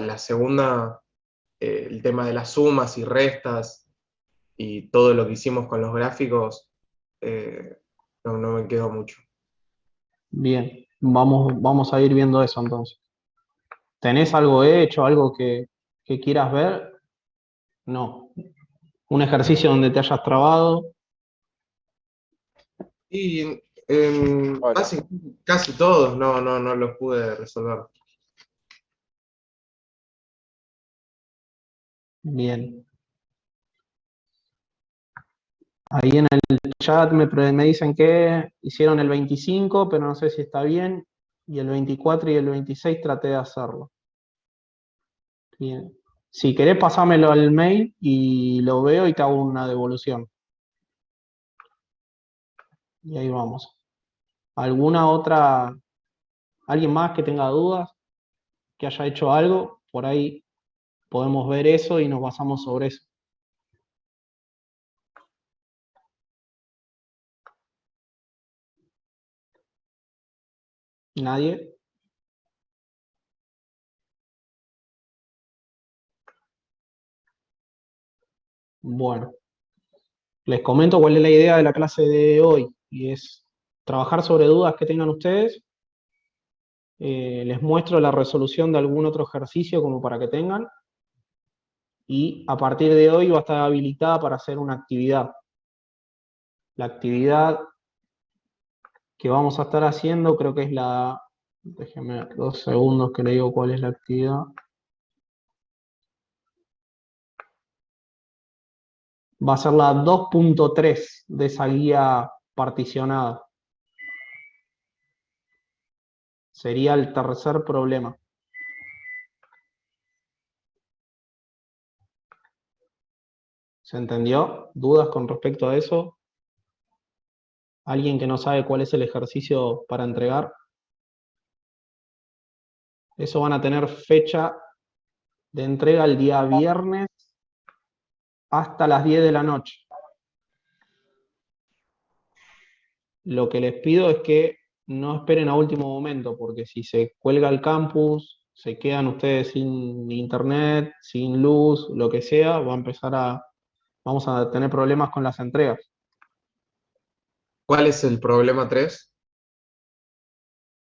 la segunda, el tema de las sumas y restas y todo lo que hicimos con los gráficos, no me quedó mucho. Bien, vamos a ir viendo eso entonces. ¿Tenés algo hecho, algo que quieras ver? No. ¿Un ejercicio donde te hayas trabado? Y Hola. casi todos no los pude resolver. Bien. Ahí en el chat me dicen que hicieron el 25, pero no sé si está bien. Y el 24 y el 26 traté de hacerlo. Bien. Si querés, pasámelo al mail y lo veo y te hago una devolución. Y ahí vamos. ¿Alguna otra, alguien más que tenga dudas, que haya hecho algo? Por ahí podemos ver eso y nos basamos sobre eso. ¿Nadie? Bueno, les comento cuál es la idea de la clase de hoy, y es trabajar sobre dudas que tengan ustedes. Les muestro la resolución de algún otro ejercicio como para que tengan, y a partir de hoy va a estar habilitada para hacer una actividad. La actividad que vamos a estar haciendo creo que es la... Déjenme 2 segundos que le digo cuál es la actividad. Va a ser la 2.3 de esa guía particionada. Sería el tercer problema. ¿Se entendió? ¿Dudas con respecto a eso? ¿Alguien que no sabe cuál es el ejercicio para entregar? Eso van a tener fecha de entrega el día viernes hasta las 10 de la noche. Lo que les pido es que no esperen a último momento, porque si se cuelga el campus, se quedan ustedes sin internet, sin luz, lo que sea, vamos a tener problemas con las entregas. ¿Cuál es el problema 3?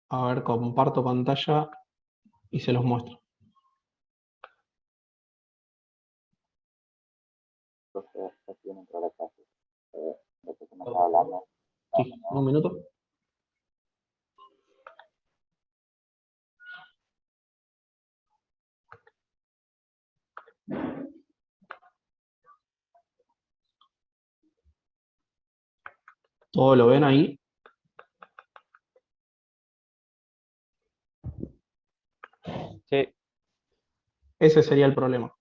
A ver, comparto pantalla y se los muestro. Entonces, aquí entró la clase. De que me estaba hablando. Sí, un minuto. ¿Todo lo ven ahí? Sí. Ese sería el problema.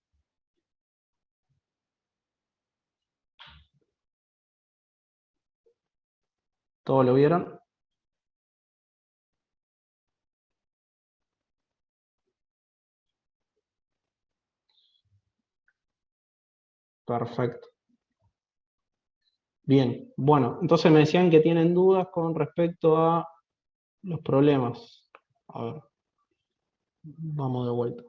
¿Todo lo vieron? Perfecto. Bien, bueno, entonces me decían que tienen dudas con respecto a los problemas. A ver, vamos de vuelta.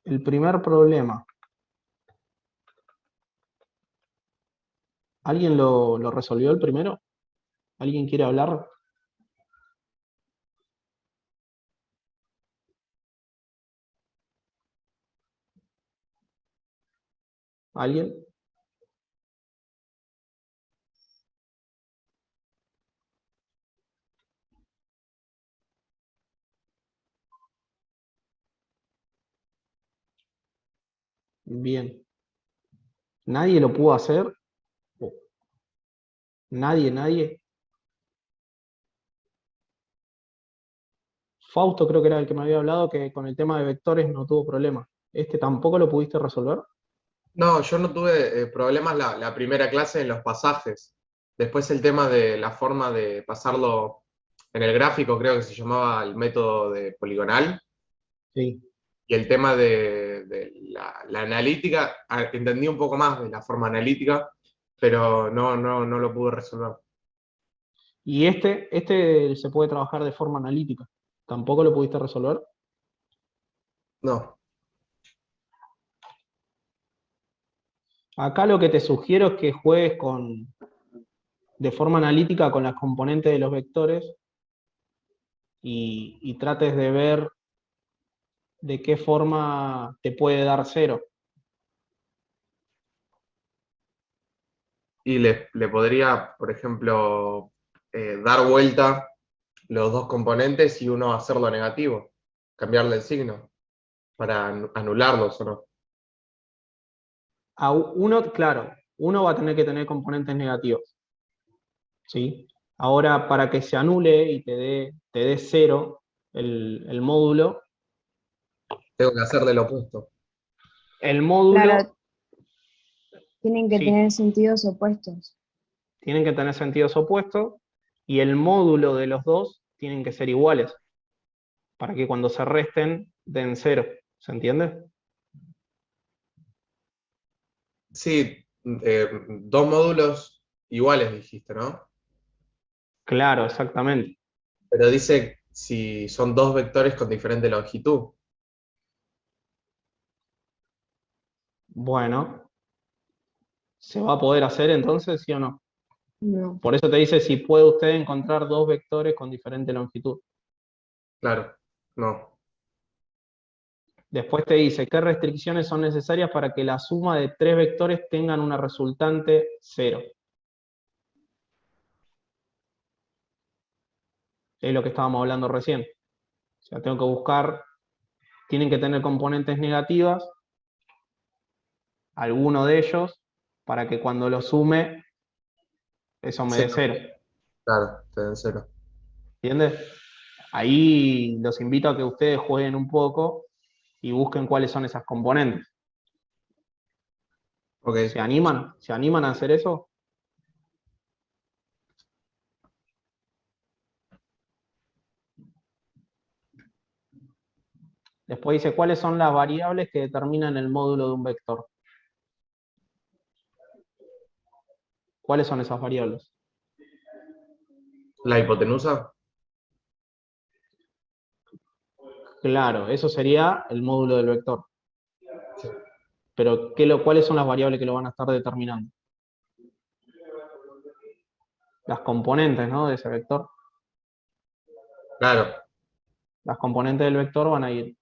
El primer problema. ¿Alguien lo resolvió el primero? ¿Alguien quiere hablar? ¿Alguien? Bien. ¿Nadie lo pudo hacer? ¿Nadie? Fausto creo que era el que me había hablado que con el tema de vectores no tuvo problema. ¿Este tampoco lo pudiste resolver? No, yo no tuve problemas la primera clase en los pasajes. Después el tema de la forma de pasarlo en el gráfico, creo que se llamaba el método de poligonal. Sí. Y el tema de la analítica, entendí un poco más de la forma analítica, pero no lo pude resolver. Y este se puede trabajar de forma analítica. ¿Tampoco lo pudiste resolver? No. Acá lo que te sugiero es que juegues de forma analítica con las componentes de los vectores y trates de ver de qué forma te puede dar 0. Y le podría, por ejemplo, dar vuelta los dos componentes y uno hacerlo negativo, cambiarle el signo para anularlos o no. Claro, uno va a tener que tener componentes negativos, ¿sí? Ahora, para que se anule y te dé 0 el módulo, Tengo que hacerle lo opuesto. el módulo, Claro, tienen que sí, tener sentidos opuestos. tienen que tener sentidos opuestos y el módulo de los dos tienen que ser iguales para que cuando se resten den 0. ¿Se entiende? Sí, dos módulos iguales dijiste, ¿no? Claro, exactamente. Pero dice si son dos vectores con diferente longitud. Bueno, ¿se va a poder hacer entonces, sí o no? No. Por eso te dice si puede usted encontrar dos vectores con diferente longitud. Claro, no. Después te dice qué restricciones son necesarias para que la suma de tres vectores tengan una resultante 0. Es lo que estábamos hablando recién. O sea, tengo que buscar, tienen que tener componentes negativas, alguno de ellos, para que cuando lo sume, eso me dé Cero. 0. Claro, te den cero. ¿Entiendes? Ahí los invito a que ustedes jueguen un poco y busquen cuáles son esas componentes. Ok. ¿Se animan? ¿Se animan a hacer eso? Después dice cuáles son las variables que determinan el módulo de un vector. ¿Cuáles son esas variables? La hipotenusa. Claro, eso sería el módulo del vector. Sí. Pero, ¿cuáles son las variables que lo van a estar determinando? Las componentes, ¿no?, de ese vector. Claro. Las componentes del vector van a ir.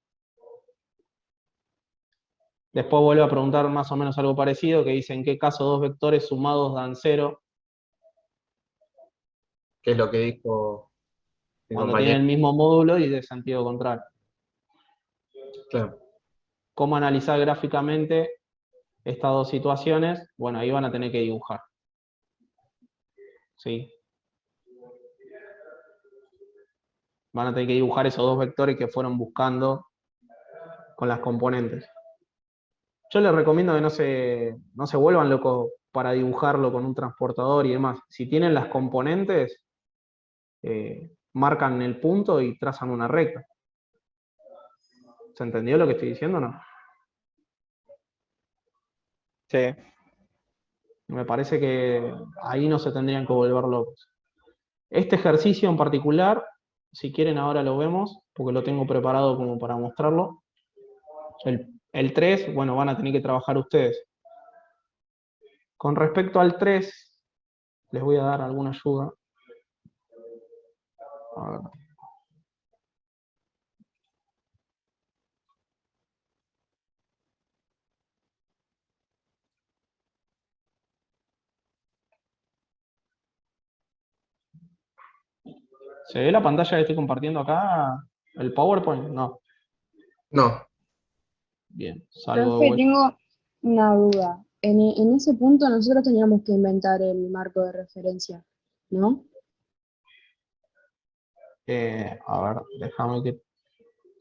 Después vuelve a preguntar más o menos algo parecido, que dice en qué caso dos vectores sumados dan 0 ¿Qué es lo que dijo mi cuando tienen compañero? el mismo módulo y de sentido contrario. Claro. ¿Cómo analizar gráficamente estas dos situaciones? Bueno, ahí van a tener que dibujar. ¿Sí? Van a tener que dibujar esos dos vectores que fueron buscando con las componentes. Yo les recomiendo que no se vuelvan locos para dibujarlo con un transportador y demás. Si tienen las componentes, marcan el punto y trazan una recta. ¿Se entendió lo que estoy diciendo o no? Sí. Me parece que ahí no se tendrían que volver locos. Este ejercicio en particular, si quieren ahora lo vemos, porque lo tengo preparado como para mostrarlo. El 3, bueno, van a tener que trabajar ustedes. Con respecto al 3, les voy a dar alguna ayuda. A ver. ¿Se ve la pantalla que estoy compartiendo acá? ¿El PowerPoint? No. No. Bien, salgo de Profe, vuelta. tengo una duda. En ese punto nosotros teníamos que inventar el marco de referencia, ¿no? A ver, déjame que...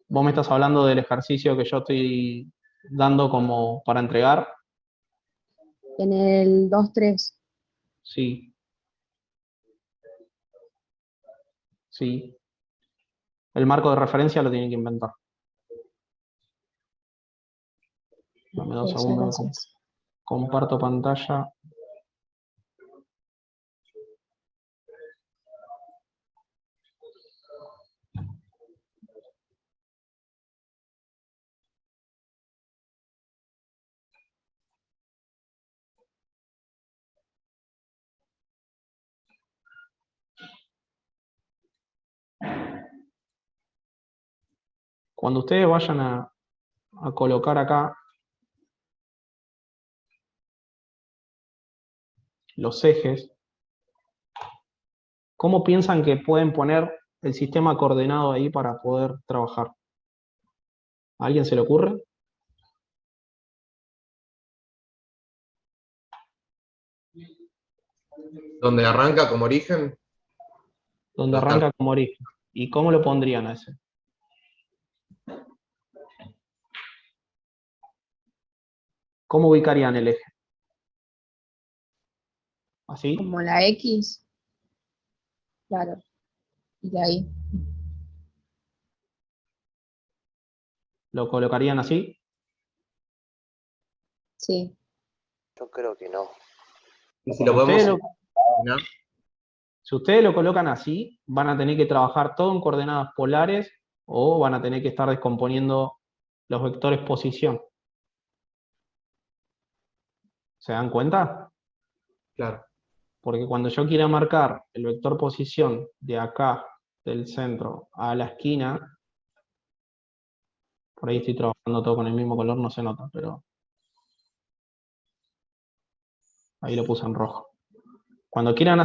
Vos me estás hablando del ejercicio que yo estoy dando como para entregar. En el 2.3. Sí. Sí. El marco de referencia lo tienen que inventar. Dame 2 Eso, segundos. gracias. Comparto pantalla. Cuando ustedes vayan a colocar acá los ejes, ¿cómo piensan que pueden poner el sistema coordenado ahí para poder trabajar? ¿A alguien se le ocurre? Donde arranca como origen, Donde lo están- arranca como origen. ¿Y cómo lo pondrían a ese? ¿Cómo ubicarían el eje? ¿Así? Como la X, claro, y de ahí. ¿Lo colocarían así? Sí. Yo creo que no. y si lo Si ustedes podemos lo, imaginar, si ustedes lo colocan así, van a tener que trabajar todo en coordenadas polares o van a tener que estar descomponiendo los vectores posición. ¿Se dan cuenta? claro, Porque cuando yo quiera marcar el vector posición de acá, del centro, a la esquina, por ahí estoy trabajando todo con el mismo color, no se nota, pero ahí lo puse en rojo. Cuando quieran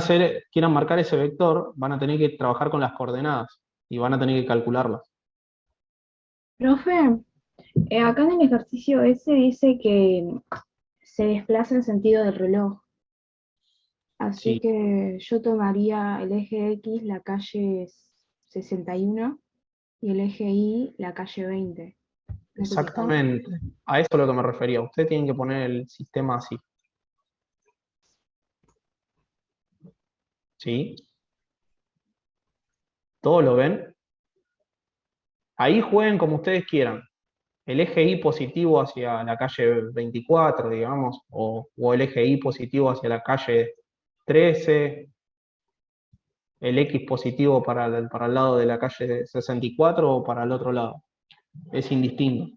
marcar ese vector, van a tener que trabajar con las coordenadas y van a tener que calcularlas. Profe, acá en el ejercicio ese dice que se desplaza en sentido del reloj, así Sí, que yo tomaría el eje X, la calle 61, y el eje Y, la calle 20. No sé si está bien. exactamente. A eso es a lo que me refería. Ustedes tienen que poner el sistema así. ¿Sí? ¿Todos lo ven? Ahí jueguen como ustedes quieran. El eje Y positivo hacia la calle 24, digamos, o el eje Y positivo hacia la calle 13, el X positivo para el lado de la calle 64 o para el otro lado. Es indistinto.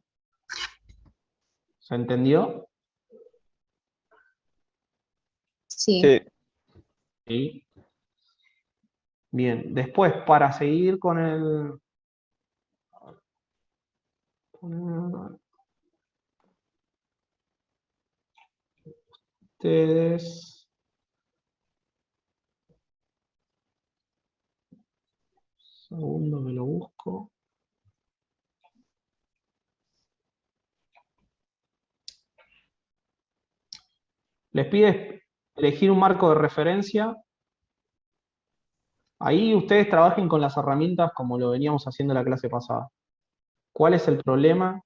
¿Se entendió? Sí. Sí. Bien, después para seguir con ustedes, segundo me lo busco. Les pide elegir un marco de referencia. Ahí ustedes trabajen con las herramientas como lo veníamos haciendo en la clase pasada. ¿Cuál es el problema?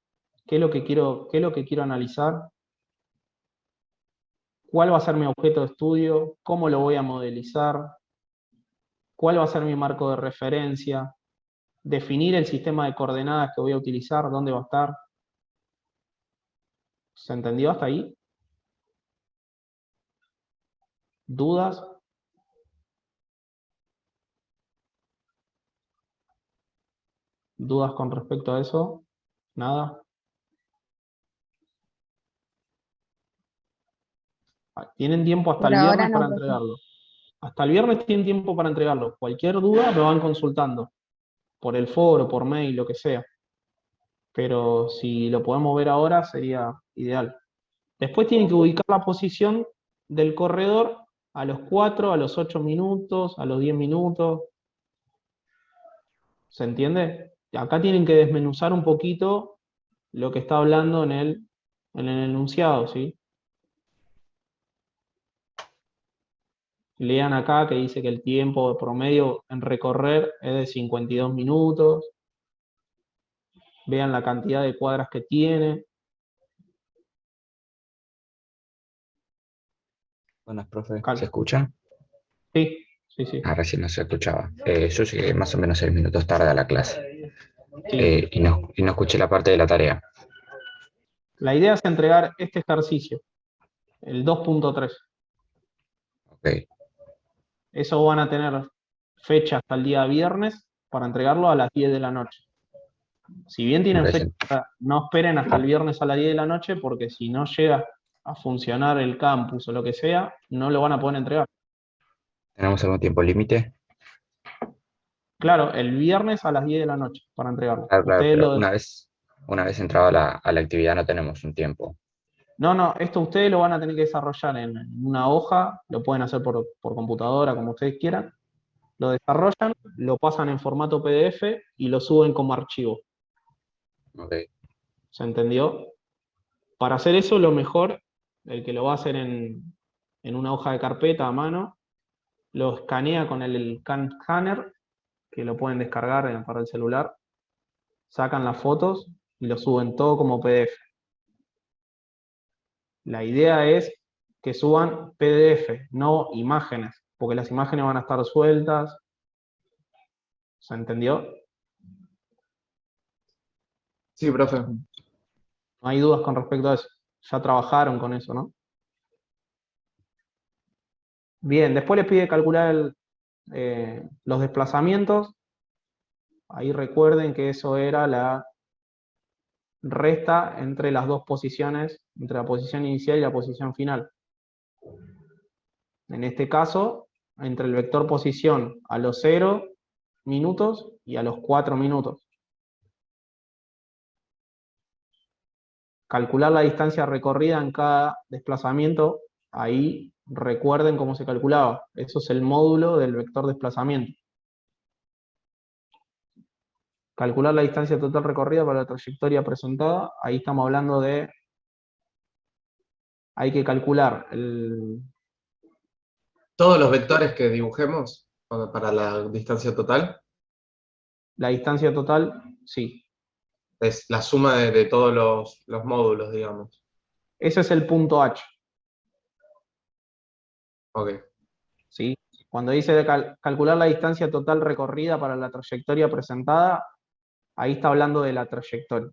¿Qué es lo que quiero analizar? ¿Cuál va a ser mi objeto de estudio? ¿Cómo lo voy a modelizar? ¿Cuál va a ser mi marco de referencia? Definir el sistema de coordenadas que voy a utilizar, dónde va a estar. ¿Se entendió hasta ahí? ¿Dudas? ¿Dudas con respecto a eso? ¿Nada? Tienen tiempo hasta Por el ahora viernes no, para profe. entregarlo. Hasta el viernes tienen tiempo para entregarlo. Cualquier duda me van consultando. Por el foro, por mail, lo que sea. Pero si lo podemos ver ahora sería ideal. Después tienen que ubicar la posición del corredor a los 4, a los 8 minutos, a los 10 minutos. ¿Se entiende? Acá tienen que desmenuzar un poquito lo que está hablando en el enunciado, ¿sí? Lean acá que dice que el tiempo promedio en recorrer es de 52 minutos. Vean la cantidad de cuadras que tiene. Buenas, profe. Cal- ¿Se escucha? Sí, sí, sí. Recién no se escuchaba. Yo llegué más o menos 6 minutos tarde a la clase Sí. y no escuché la parte de la tarea. La idea es entregar este ejercicio, el 2.3. Ok, Eso van a tener fecha hasta el día viernes para entregarlo a las 10 de la noche. Si bien me tienen fecha, parece. no esperen hasta el viernes a las 10 de la noche porque si no llega a funcionar el campus o lo que sea, no lo van a poder entregar. ¿Tenemos algún tiempo límite? Claro, el viernes a las 10 de la noche para entregarlo. Claro, claro, Ustedes pero lo, una vez entrado a la actividad no tenemos un tiempo. no, esto ustedes lo van a tener que desarrollar en una hoja, lo pueden hacer por computadora, como ustedes quieran. Lo desarrollan, lo pasan en formato PDF y lo suben como archivo. Ok. ¿Se entendió? Para hacer eso, lo mejor, el que lo va a hacer en una hoja de carpeta a mano, lo escanea con el scanner, que lo pueden descargar para el celular, sacan las fotos y lo suben todo como PDF. La idea es que suban PDF, no imágenes, porque las imágenes van a estar sueltas. ¿Se entendió? Sí, profe. No hay dudas con respecto a eso. Ya trabajaron con eso, ¿no? Bien, después les pide calcular los desplazamientos. Ahí recuerden que eso era la resta entre las dos posiciones, entre la posición inicial y la posición final. En este caso, entre el vector posición a los 0 minutos y a los 4 minutos. Calcular la distancia recorrida en cada desplazamiento, ahí recuerden cómo se calculaba. Eso es el módulo del vector desplazamiento. Calcular la distancia total recorrida para la trayectoria presentada, ahí estamos hablando de, hay que calcular Todos los vectores que dibujemos para la distancia total la distancia total, sí. es la suma de todos los módulos, digamos. Ese es el punto H, Ok. ¿sí? Cuando dice de calcular la distancia total recorrida para la trayectoria presentada, ahí está hablando de la trayectoria.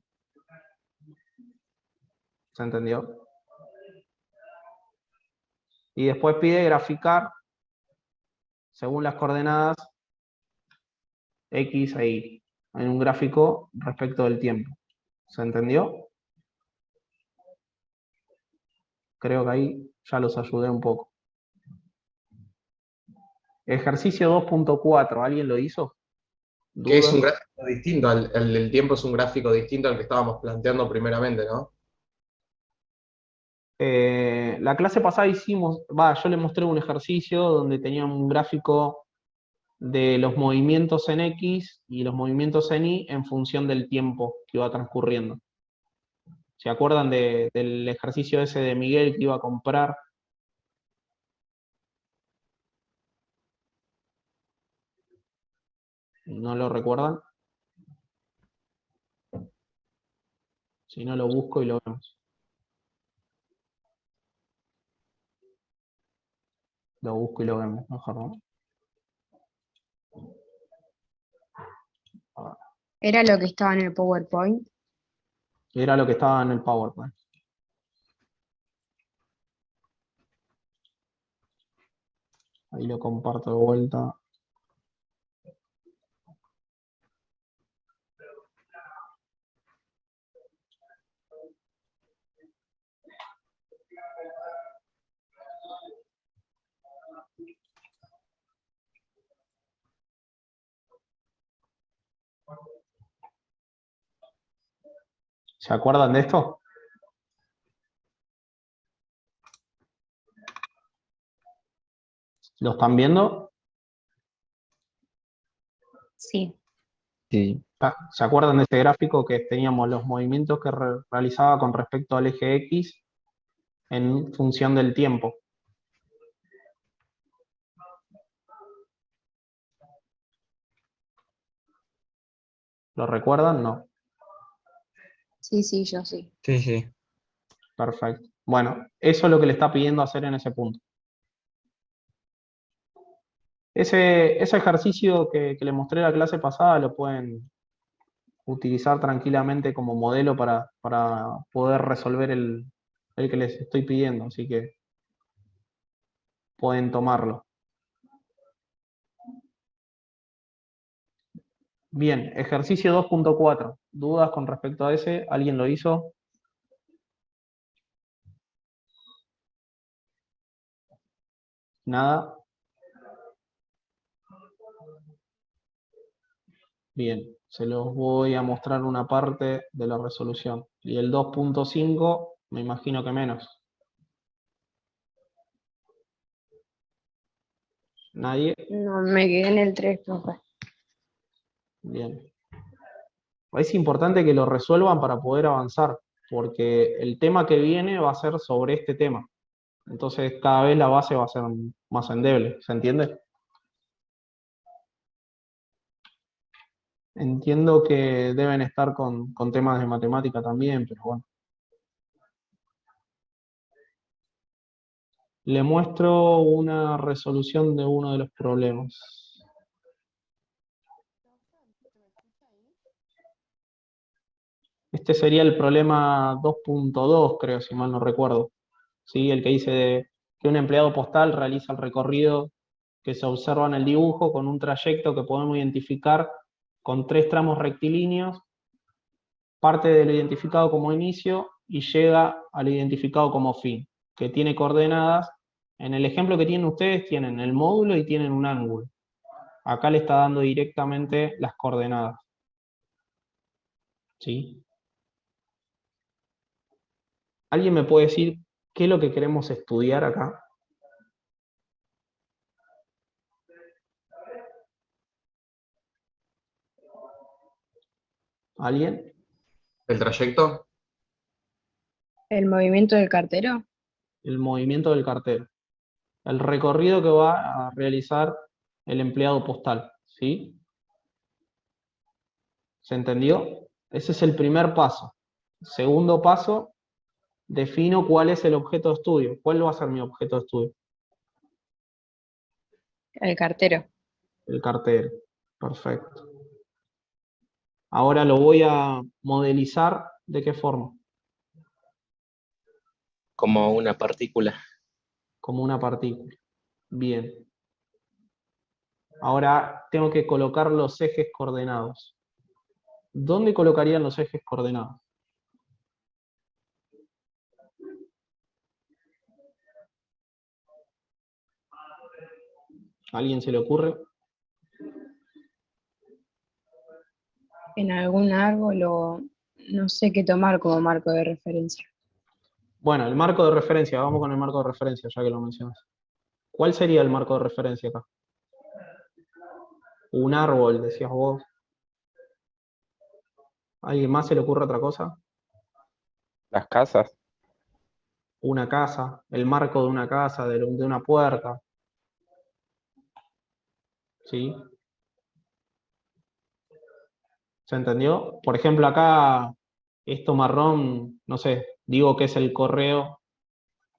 ¿Se entendió? Y después pide graficar según las coordenadas X e Y, en un gráfico respecto del tiempo. ¿Se entendió? Creo que ahí ya los ayudé un poco. Ejercicio 2.4, ¿alguien lo hizo? Que es un ¿Dudas? gráfico distinto, el del tiempo es un gráfico distinto al que estábamos planteando primeramente, ¿no? La clase pasada yo le mostré un ejercicio donde tenía un gráfico de los movimientos en X y los movimientos en Y en función del tiempo que iba transcurriendo. ¿Se acuerdan del ejercicio ese de Miguel que iba a comprar? ¿No lo recuerdan? Si no, lo busco y lo vemos. Lo busco y lo vemos, mejor, ¿no? Era lo que estaba en el PowerPoint. Era lo que estaba en el PowerPoint. Ahí lo comparto de vuelta. ¿Se acuerdan de esto? ¿Lo están viendo? Sí. Sí, ¿Se acuerdan de ese gráfico que teníamos los movimientos que realizaba con respecto al eje X en función del tiempo? ¿Lo recuerdan? No. Sí, yo sí. sí, sí. Perfecto. Bueno, eso es lo que le está pidiendo hacer en ese punto. Ese ejercicio que le mostré la clase pasada lo pueden utilizar tranquilamente como modelo para poder resolver el que les estoy pidiendo, así que pueden tomarlo. Bien, ejercicio 2.4. ¿Dudas con respecto a ese? ¿Alguien lo hizo? ¿Nada? Bien, se los voy a mostrar una parte de la resolución. Y el 2.5, me imagino que menos. ¿Nadie? No, me quedé en el 3, profe. Bien. Es importante que lo resuelvan para poder avanzar, porque el tema que viene va a ser sobre este tema. Entonces cada vez la base va a ser más endeble, ¿se entiende? Entiendo que deben estar con temas de matemática también, pero bueno. Le muestro una resolución de uno de los problemas. Este sería el problema 2.2, creo, si mal no recuerdo. ¿Sí? El que dice que un empleado postal realiza el recorrido que se observa en el dibujo con un trayecto que podemos identificar con 3 tramos rectilíneos, parte de lo identificado como inicio y llega al identificado como fin, que tiene coordenadas. En el ejemplo que tienen ustedes tienen el módulo y tienen un ángulo. Acá le está dando directamente las coordenadas. ¿Sí? ¿Alguien me puede decir qué es lo que queremos estudiar acá? ¿Alguien? ¿El trayecto? ¿El movimiento del cartero? El movimiento del cartero. El recorrido que va a realizar el empleado postal. ¿Sí? ¿Se entendió? Ese es el primer paso. Segundo paso, defino cuál es el objeto de estudio. ¿Cuál va a ser mi objeto de estudio? El cartero. El cartero. Perfecto. Ahora lo voy a modelizar. ¿De qué forma? Como una partícula. Como una partícula. Bien. Ahora tengo que colocar los ejes coordenados. ¿Dónde colocarían los ejes coordenados? ¿A alguien se le ocurre? En algún árbol o no sé qué tomar como marco de referencia. Bueno, el marco de referencia. Vamos con el marco de referencia, ya que lo mencionas. ¿Cuál sería el marco de referencia acá? Un árbol, decías vos. ¿A alguien más se le ocurre otra cosa? Las casas. Una casa, el marco de una casa, de una puerta. ¿Sí? ¿Se entendió? Por ejemplo, acá, esto marrón, no sé, digo que es el correo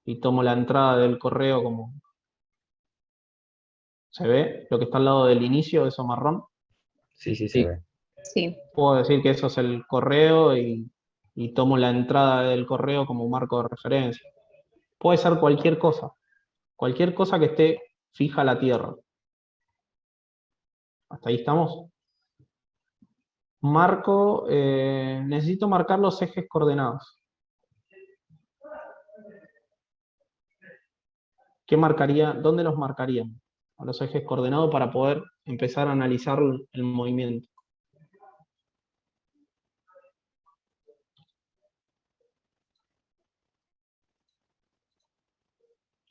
y tomo la entrada del correo como... ¿Se ve? Lo que está al lado del inicio de eso marrón. Sí, sí, se Sí. ve. Sí. Puedo decir que eso es el correo y tomo la entrada del correo como marco de referencia. Puede ser cualquier cosa que esté fija a la tierra. ¿Hasta ahí estamos? Marco, necesito marcar los ejes coordenados. ¿Qué marcaría? ¿Dónde los marcarían? A los ejes coordenados para poder empezar a analizar el movimiento.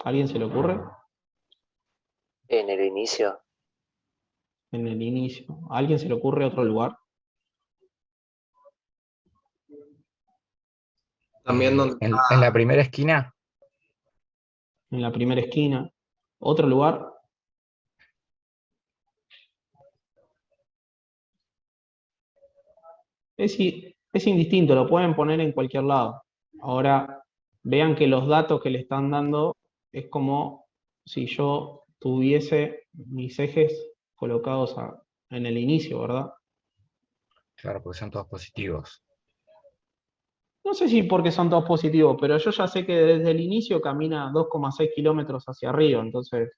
¿A alguien se le ocurre? En el inicio, En el inicio. ¿A alguien se le ocurre otro lugar? También donde En la primera esquina, En la primera esquina. ¿Otro lugar? Es indistinto, lo pueden poner en cualquier lado. Ahora, vean que los datos que le están dando es como si yo tuviese mis ejes colocados en el inicio, ¿verdad? claro, porque son todos positivos. No sé si porque son todos positivos, pero yo ya sé que desde el inicio camina 2,6 kilómetros hacia arriba, entonces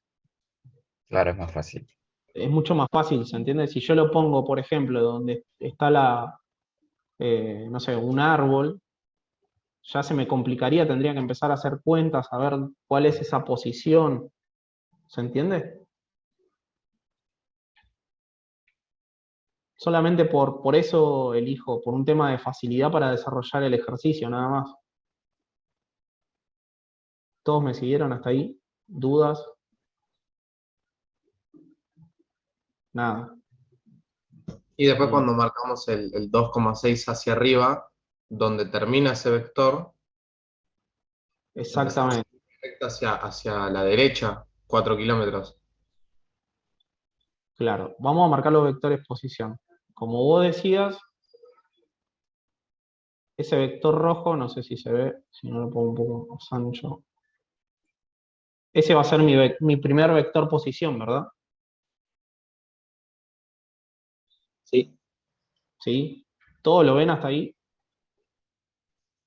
Claro, es más fácil. es mucho más fácil, ¿se entiende? Si yo lo pongo, por ejemplo, donde está no sé, un árbol, ya se me complicaría, tendría que empezar a hacer cuentas, a ver cuál es esa posición, ¿se entiende? Solamente por eso elijo, por un tema de facilidad para desarrollar el ejercicio, nada más. ¿Todos me siguieron hasta ahí? ¿Dudas? Nada. Y después Bien. cuando marcamos el 2,6 hacia arriba, donde termina ese vector, empezamos Exactamente. directo hacia la derecha, 4 kilómetros. Claro. Vamos a marcar los vectores posición. Como vos decías, ese vector rojo, no sé si se ve, si no lo pongo un poco más ancho. Ese va a ser mi primer vector posición, ¿verdad? Sí, ¿Sí? ¿Todo lo ven hasta ahí?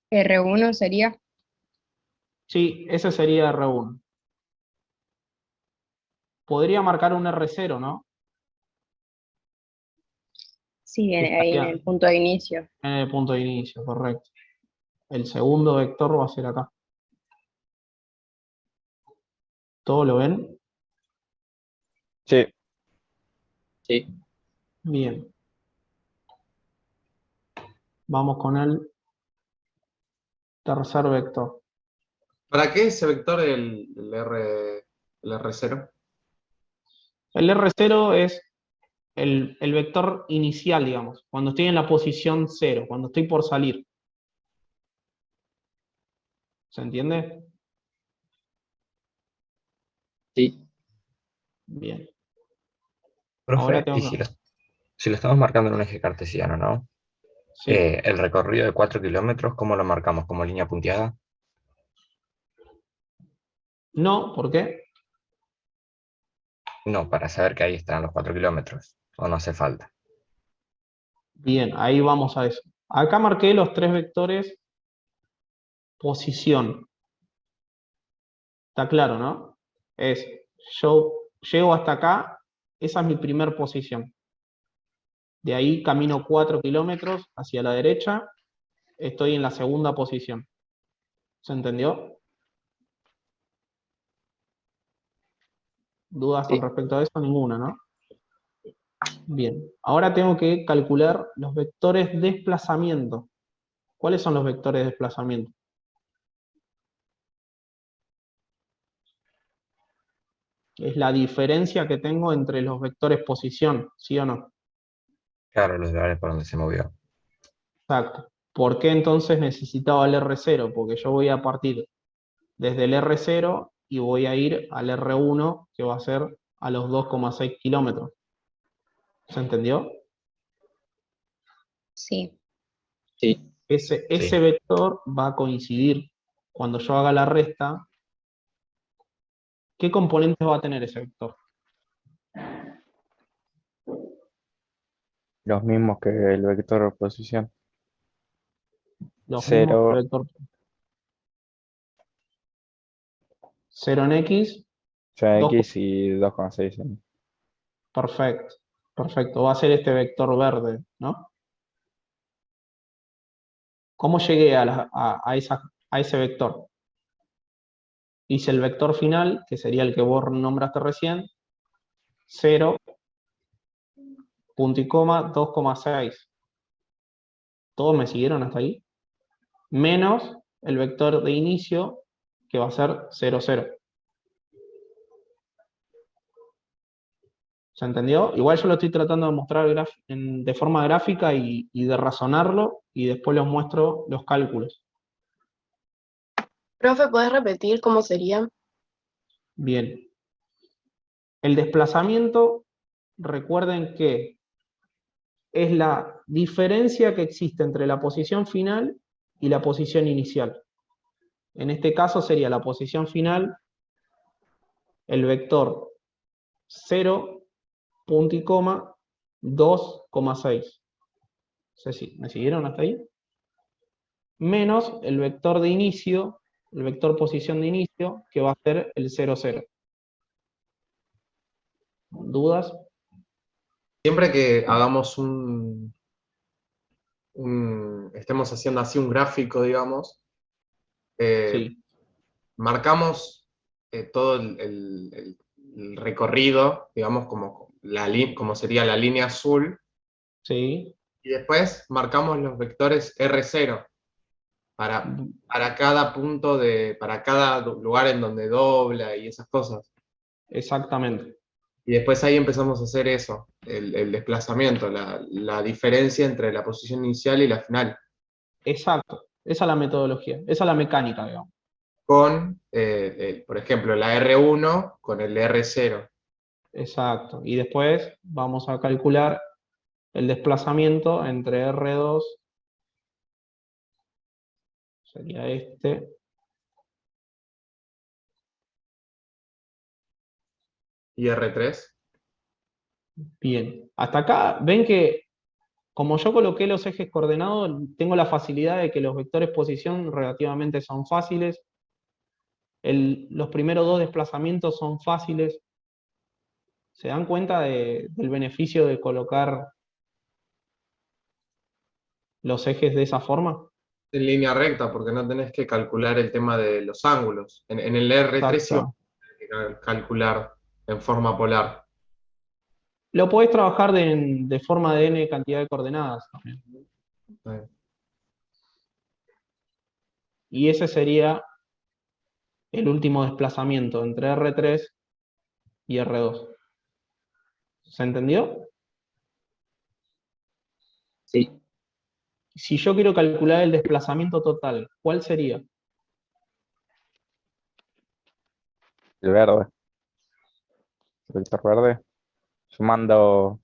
R1 sería. Sí, ese sería R1. Podría marcar un R0, ¿no? Sí, Que ahí en estaría el punto de inicio. en el punto de inicio, correcto. El segundo vector va a ser acá. ¿Todo lo ven? Sí, sí. Bien. Vamos con el tercer vector. ¿Para qué ese vector el R0? El R0 es el vector inicial, digamos, cuando estoy en la posición 0, cuando estoy por salir. ¿Se entiende? Sí, Bien. Ahora Profe, tengo y que... si lo estamos marcando en un eje cartesiano, ¿no? Sí. El recorrido de 4 kilómetros, ¿cómo lo marcamos? ¿Como línea punteada? No, ¿por qué? No, para saber que ahí están los 4 kilómetros. O no hace falta. Bien, ahí vamos a eso. Acá marqué los tres vectores posición. Está claro, ¿no? Yo llego hasta acá, esa es mi primer posición. De ahí camino 4 kilómetros hacia la derecha, estoy en la segunda posición. ¿Se entendió? ¿Dudas con sí. respecto a eso? Ninguna, ¿no? Bien, ahora tengo que calcular los vectores de desplazamiento. ¿Cuáles son los vectores de desplazamiento? Es la diferencia que tengo entre los vectores posición, ¿sí o no? Claro, los lugares por donde se movió. Exacto. ¿Por qué entonces necesitaba el R0? Porque yo voy a partir desde el R0 y voy a ir al R1, que va a ser a los 2,6 kilómetros. ¿Se entendió? Sí. Sí, Ese Sí. vector va a coincidir cuando yo haga la resta. ¿Qué componentes va a tener ese vector? los mismos que el vector de posición. Los mismos que el 0, vector 0 en X, 2. X y 2,6 en... Perfecto. Perfecto. Va a ser este vector verde, ¿no? ¿Cómo llegué a ese vector? Hice el vector final, que sería el que vos nombraste recién, 0, punto y coma, 2,6. ¿Todos me siguieron hasta ahí? Menos el vector de inicio, que va a ser 0, 0. ¿Se entendió? Igual yo lo estoy tratando de mostrar de forma gráfica y de razonarlo, y después les muestro los cálculos. Profe, ¿podés repetir cómo sería? Bien. El desplazamiento, recuerden que es la diferencia que existe entre la posición final y la posición inicial. En este caso sería la posición final, el vector 0, punto y coma, 2,6. No sé si me siguieron hasta ahí. Menos el vector de inicio, el vector posición de inicio, que va a ser el 0, 0. ¿Dudas? Siempre que hagamos estemos haciendo así un gráfico, digamos, Sí, marcamos todo el recorrido, digamos, como sería la línea azul, Sí. Y después marcamos los vectores R0 para cada punto para cada lugar en donde dobla y esas cosas. Exactamente. Y después ahí empezamos a hacer eso, el desplazamiento, la diferencia entre la posición inicial y la final, Exacto. Esa es la metodología. Esa es la mecánica, digamos. con, por ejemplo, la R1 con el R0. Exacto. Y después vamos a calcular el desplazamiento entre R2, sería este, Y R3. bien. Hasta acá ven que como yo coloqué los ejes coordenados, tengo la facilidad de que los vectores posición relativamente son fáciles. Los primeros dos desplazamientos son fáciles. ¿Se dan cuenta del beneficio de colocar los ejes de esa forma? En línea recta, porque no tenés que calcular el tema de los ángulos. En el R3 sí vas Exacto. a tener que calcular en forma polar. Lo podés trabajar de forma de n cantidad de coordenadas también. Y ese sería el último desplazamiento entre R3 y R2. ¿Se entendió? Sí. Si yo quiero calcular el desplazamiento total, ¿cuál sería? El verde. El vector verde. Sumando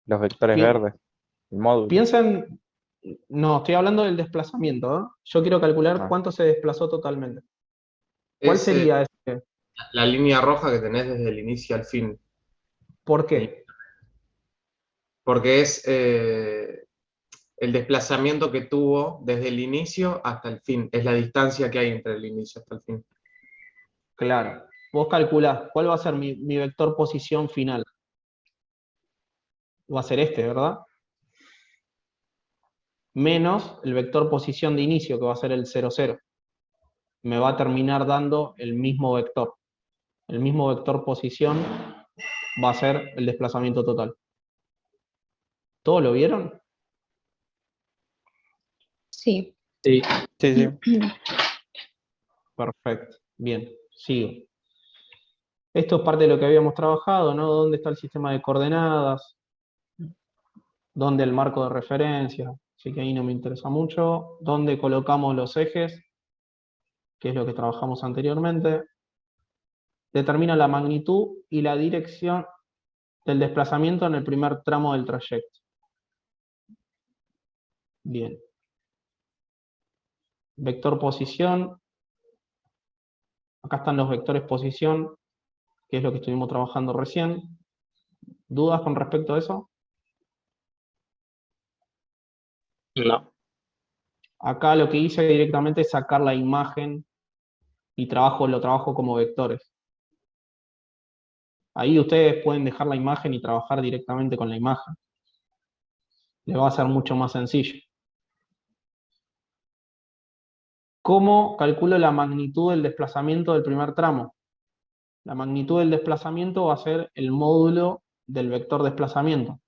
los vectores Pi- verdes. El módulo. Piensen, no, estoy hablando del desplazamiento, ¿eh? Yo quiero calcular Ah. cuánto se desplazó totalmente. ¿Cuál Es sería ese? la línea roja que tenés desde el inicio al fin. ¿Por qué? Porque es el desplazamiento que tuvo desde el inicio hasta el fin. Es la distancia que hay entre el inicio hasta el fin. Claro. Vos calculás cuál va a ser mi vector posición final. Va a ser este, ¿verdad? Menos el vector posición de inicio, que va a ser el 0, 0. Me va a terminar dando el mismo vector. El mismo vector posición va a ser el desplazamiento total. ¿Todo lo vieron? Sí. Sí. Sí, sí. Perfecto. Bien, sigo. Esto es parte de lo que habíamos trabajado, ¿no? ¿Dónde está el sistema de coordenadas? ¿Dónde el marco de referencia? Así que ahí no me interesa mucho. ¿Dónde colocamos los ejes? Que es lo que trabajamos anteriormente. Determina la magnitud y la dirección del desplazamiento en el primer tramo del trayecto. Bien. Vector posición. Acá están los vectores posición, que es lo que estuvimos trabajando recién. ¿Dudas con respecto a eso? No. Acá lo que hice directamente es sacar la imagen y lo trabajo como vectores. Ahí ustedes pueden dejar la imagen y trabajar directamente con la imagen. Les va a ser mucho más sencillo. ¿Cómo calculo la magnitud del desplazamiento del primer tramo? La magnitud del desplazamiento va a ser el módulo del vector desplazamiento.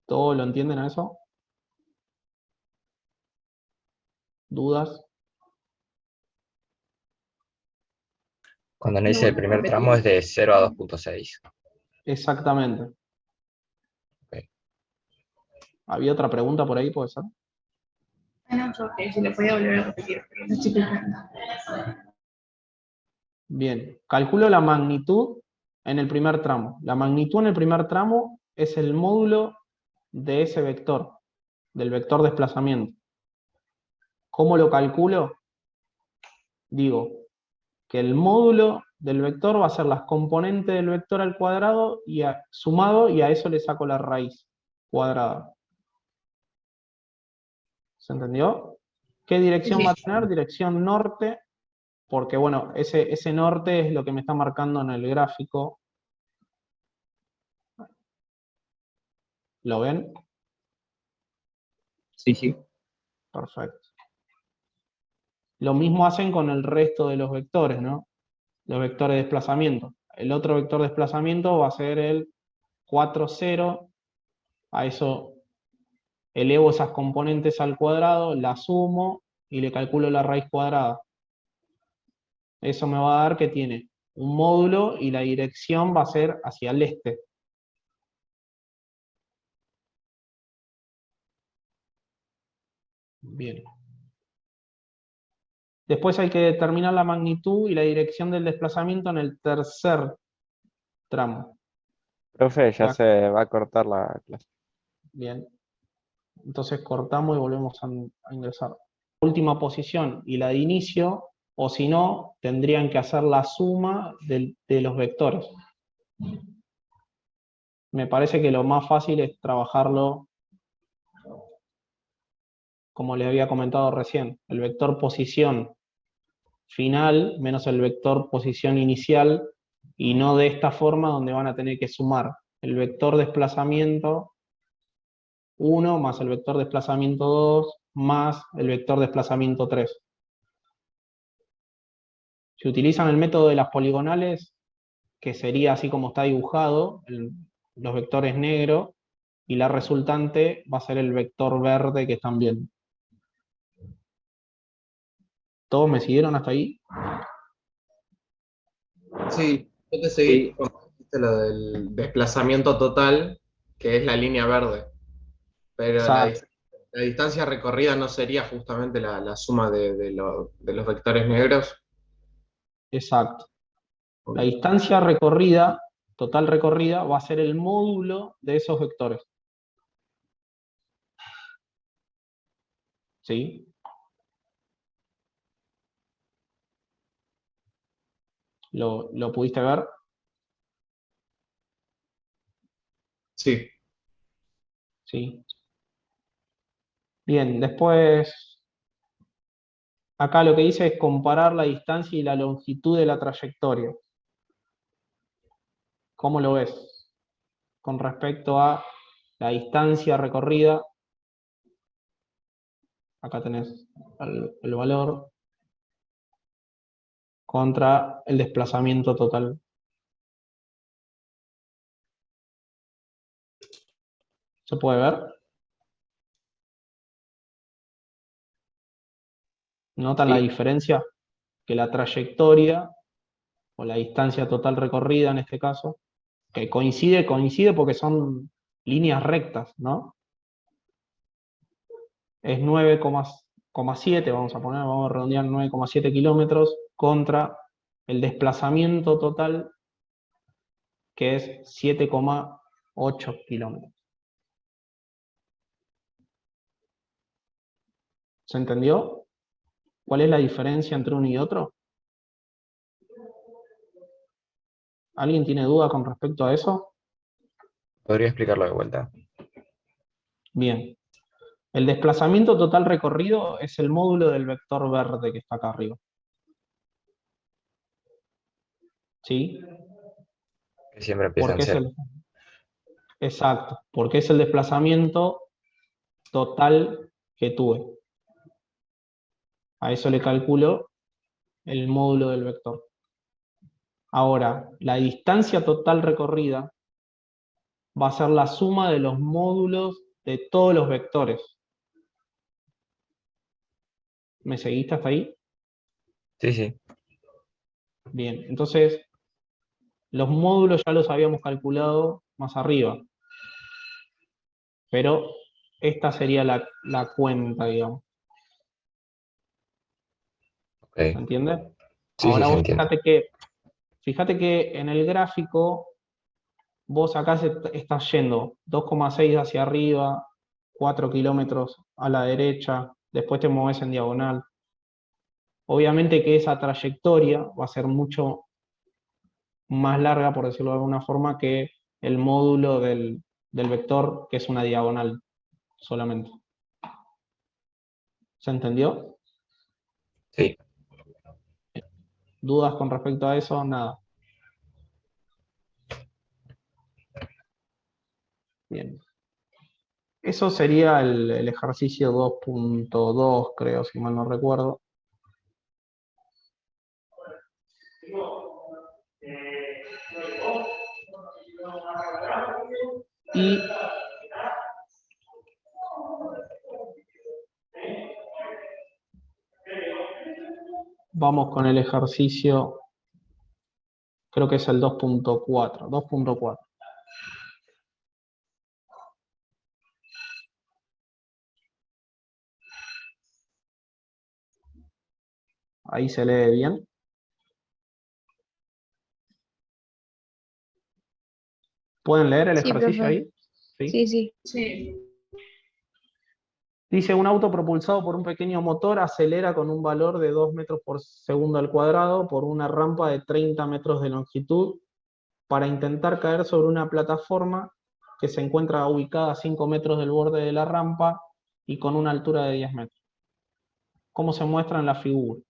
¿Todos lo entienden a eso? ¿Dudas? Cuando no dice el primer tramo es de 0 a 2.6. Exactamente. Ok. ¿Había otra pregunta por ahí, puede ser? No, yo si le podía volver a repetir, pero no estoy escuchando. Bien, calculo la magnitud en el primer tramo. La magnitud en el primer tramo es el módulo de ese vector, del vector desplazamiento. ¿Cómo lo calculo? Digo que el módulo del vector va a ser las componentes del vector al cuadrado y sumado, y a eso le saco la raíz cuadrada. ¿Se entendió? ¿Qué dirección va a tener? Dirección norte, porque bueno, ese norte es lo que me está marcando en el gráfico. ¿Lo ven? Sí, sí. Perfecto. Lo mismo hacen con el resto de los vectores, ¿no? Los vectores de desplazamiento. El otro vector de desplazamiento va a ser el 4, 0. A eso elevo esas componentes al cuadrado, las sumo y le calculo la raíz cuadrada. Eso me va a dar que tiene un módulo y la dirección va a ser hacia el este. Bien. Después hay que determinar la magnitud y la dirección del desplazamiento en el tercer tramo. Profe, ya Ya. se va a cortar la clase. Bien. Entonces cortamos y volvemos a ingresar. Última posición y la de inicio, o si no, tendrían que hacer la suma de los vectores. Me parece que lo más fácil es trabajarlo como les había comentado recién, el vector posición final menos el vector posición inicial, y no de esta forma donde van a tener que sumar el vector desplazamiento 1 más el vector desplazamiento 2 más el vector desplazamiento 3. Si utilizan el método de las poligonales, que sería así como está dibujado, los vectores negros, y la resultante va a ser el vector verde que están viendo. ¿Todos me siguieron hasta ahí? Sí, yo te seguí cuando dijiste lo del desplazamiento total, que es la línea verde. Pero Exacto. la distancia recorrida no sería justamente la suma de los vectores negros. Exacto. La distancia recorrida, total recorrida, va a ser el módulo de esos vectores. ¿Sí? ¿Lo pudiste ver? Sí. Sí. Bien, después, acá lo que dice es comparar la distancia y la longitud de la trayectoria. ¿Cómo lo ves? Con respecto a la distancia recorrida, acá tenés el valor, contra el desplazamiento total. ¿Se puede ver? ¿Notan la diferencia? Que la trayectoria, o la distancia total recorrida en este caso, que coincide porque son líneas rectas, ¿no? Es 9,7, vamos a redondear 9,7 kilómetros contra el desplazamiento total, que es 7,8 kilómetros. ¿Se entendió? ¿Cuál es la diferencia entre uno y otro? ¿Alguien tiene duda con respecto a eso? ¿Podría explicarlo de vuelta? Bien. El desplazamiento total recorrido es el módulo del vector verde que está acá arriba. ¿Sí? Que siempre empieza en Porque es cero. exacto, porque es el desplazamiento total que tuve. A eso le calculo el módulo del vector. Ahora, la distancia total recorrida va a ser la suma de los módulos de todos los vectores. ¿Me seguiste hasta ahí? Sí, sí. Bien, entonces los módulos ya los habíamos calculado más arriba, pero esta sería la cuenta, digamos. Ok. ¿Se entiende? Sí, sí, Ahora se vos entiende. fíjate que en el gráfico vos acá estás yendo 2,6 hacia arriba, 4 kilómetros a la derecha, después te mueves en diagonal. Obviamente que esa trayectoria va a ser mucho más larga, por decirlo de alguna forma, que el módulo del vector, que es una diagonal solamente. ¿Se entendió? Sí. ¿Dudas con respecto a eso? Nada. Bien. Eso sería el ejercicio 2.2, creo, si mal no recuerdo. Y vamos con el ejercicio, creo que es el 2.4. 2.4. Ahí se lee bien. ¿Pueden leer el Sí, ejercicio profe. ahí? Sí. Dice, un auto propulsado por un pequeño motor acelera con un valor de 2 metros por segundo al cuadrado por una rampa de 30 metros de longitud para intentar caer sobre una plataforma que se encuentra ubicada a 5 metros del borde de la rampa y con una altura de 10 metros. ¿Cómo se muestra en la figura?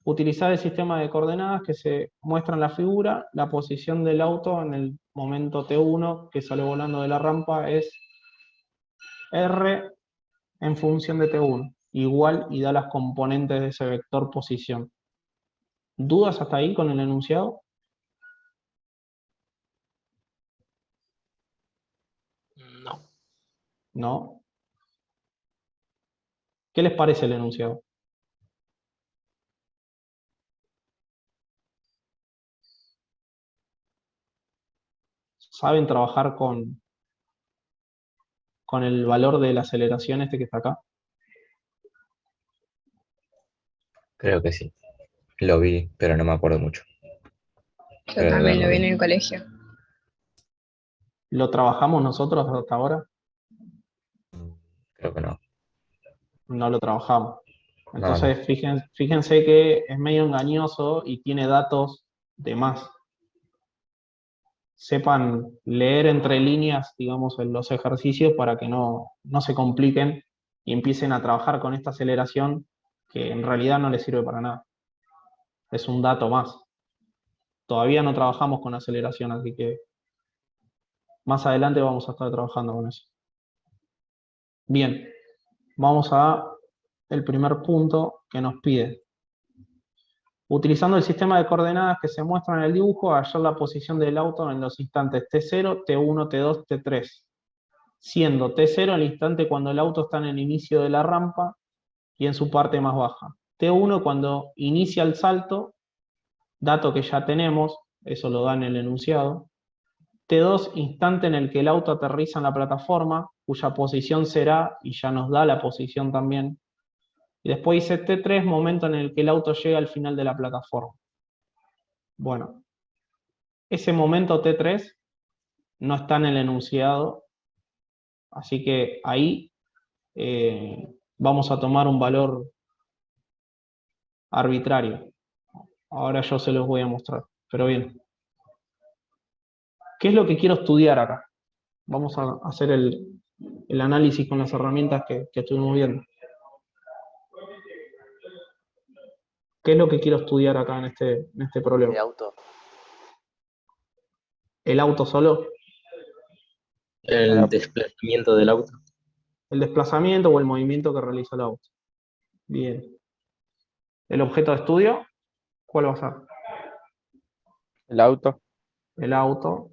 Utilizar el sistema de coordenadas que se muestra en la figura. La posición del auto en el momento T1 que sale volando de la rampa es R en función de T1, igual y da las componentes de ese vector posición. ¿Dudas hasta ahí con el enunciado? No. No. ¿Qué les parece el enunciado? ¿Saben trabajar con el valor de la aceleración este que está acá? Creo que sí. Lo vi, pero no me acuerdo mucho. Yo Pero de también lo verlo vi en vi. el colegio. ¿Lo trabajamos nosotros hasta ahora? Creo que no. No lo trabajamos. No, no. Entonces, fíjense que es medio engañoso y tiene datos de más. Sepan leer entre líneas, digamos, en los ejercicios para que no se compliquen y empiecen a trabajar con esta aceleración que en realidad no les sirve para nada. Es un dato más. Todavía no trabajamos con aceleración, así que más adelante vamos a estar trabajando con eso. Bien, vamos a el primer punto que nos pide. Utilizando el sistema de coordenadas que se muestra en el dibujo, hallar la posición del auto en los instantes T0, T1, T2, T3. Siendo T0 el instante cuando el auto está en el inicio de la rampa y en su parte más baja. T1 cuando inicia el salto, dato que ya tenemos, eso lo da en el enunciado. T2, instante en el que el auto aterriza en la plataforma, cuya posición será, y ya nos da la posición también. Y después dice T3, momento en el que el auto llega al final de la plataforma. Bueno, ese momento T3 no está en el enunciado, así que ahí vamos a tomar un valor arbitrario. Ahora yo se los voy a mostrar, pero bien. ¿Qué es lo que quiero estudiar acá? Vamos a hacer el análisis con las herramientas que estuvimos viendo. ¿Qué es lo que quiero estudiar acá en este problema? De auto. ¿El auto solo? El desplazamiento del auto. El desplazamiento o el movimiento que realiza el auto. Bien. ¿El objeto de estudio? ¿Cuál va a ser? El auto. El auto.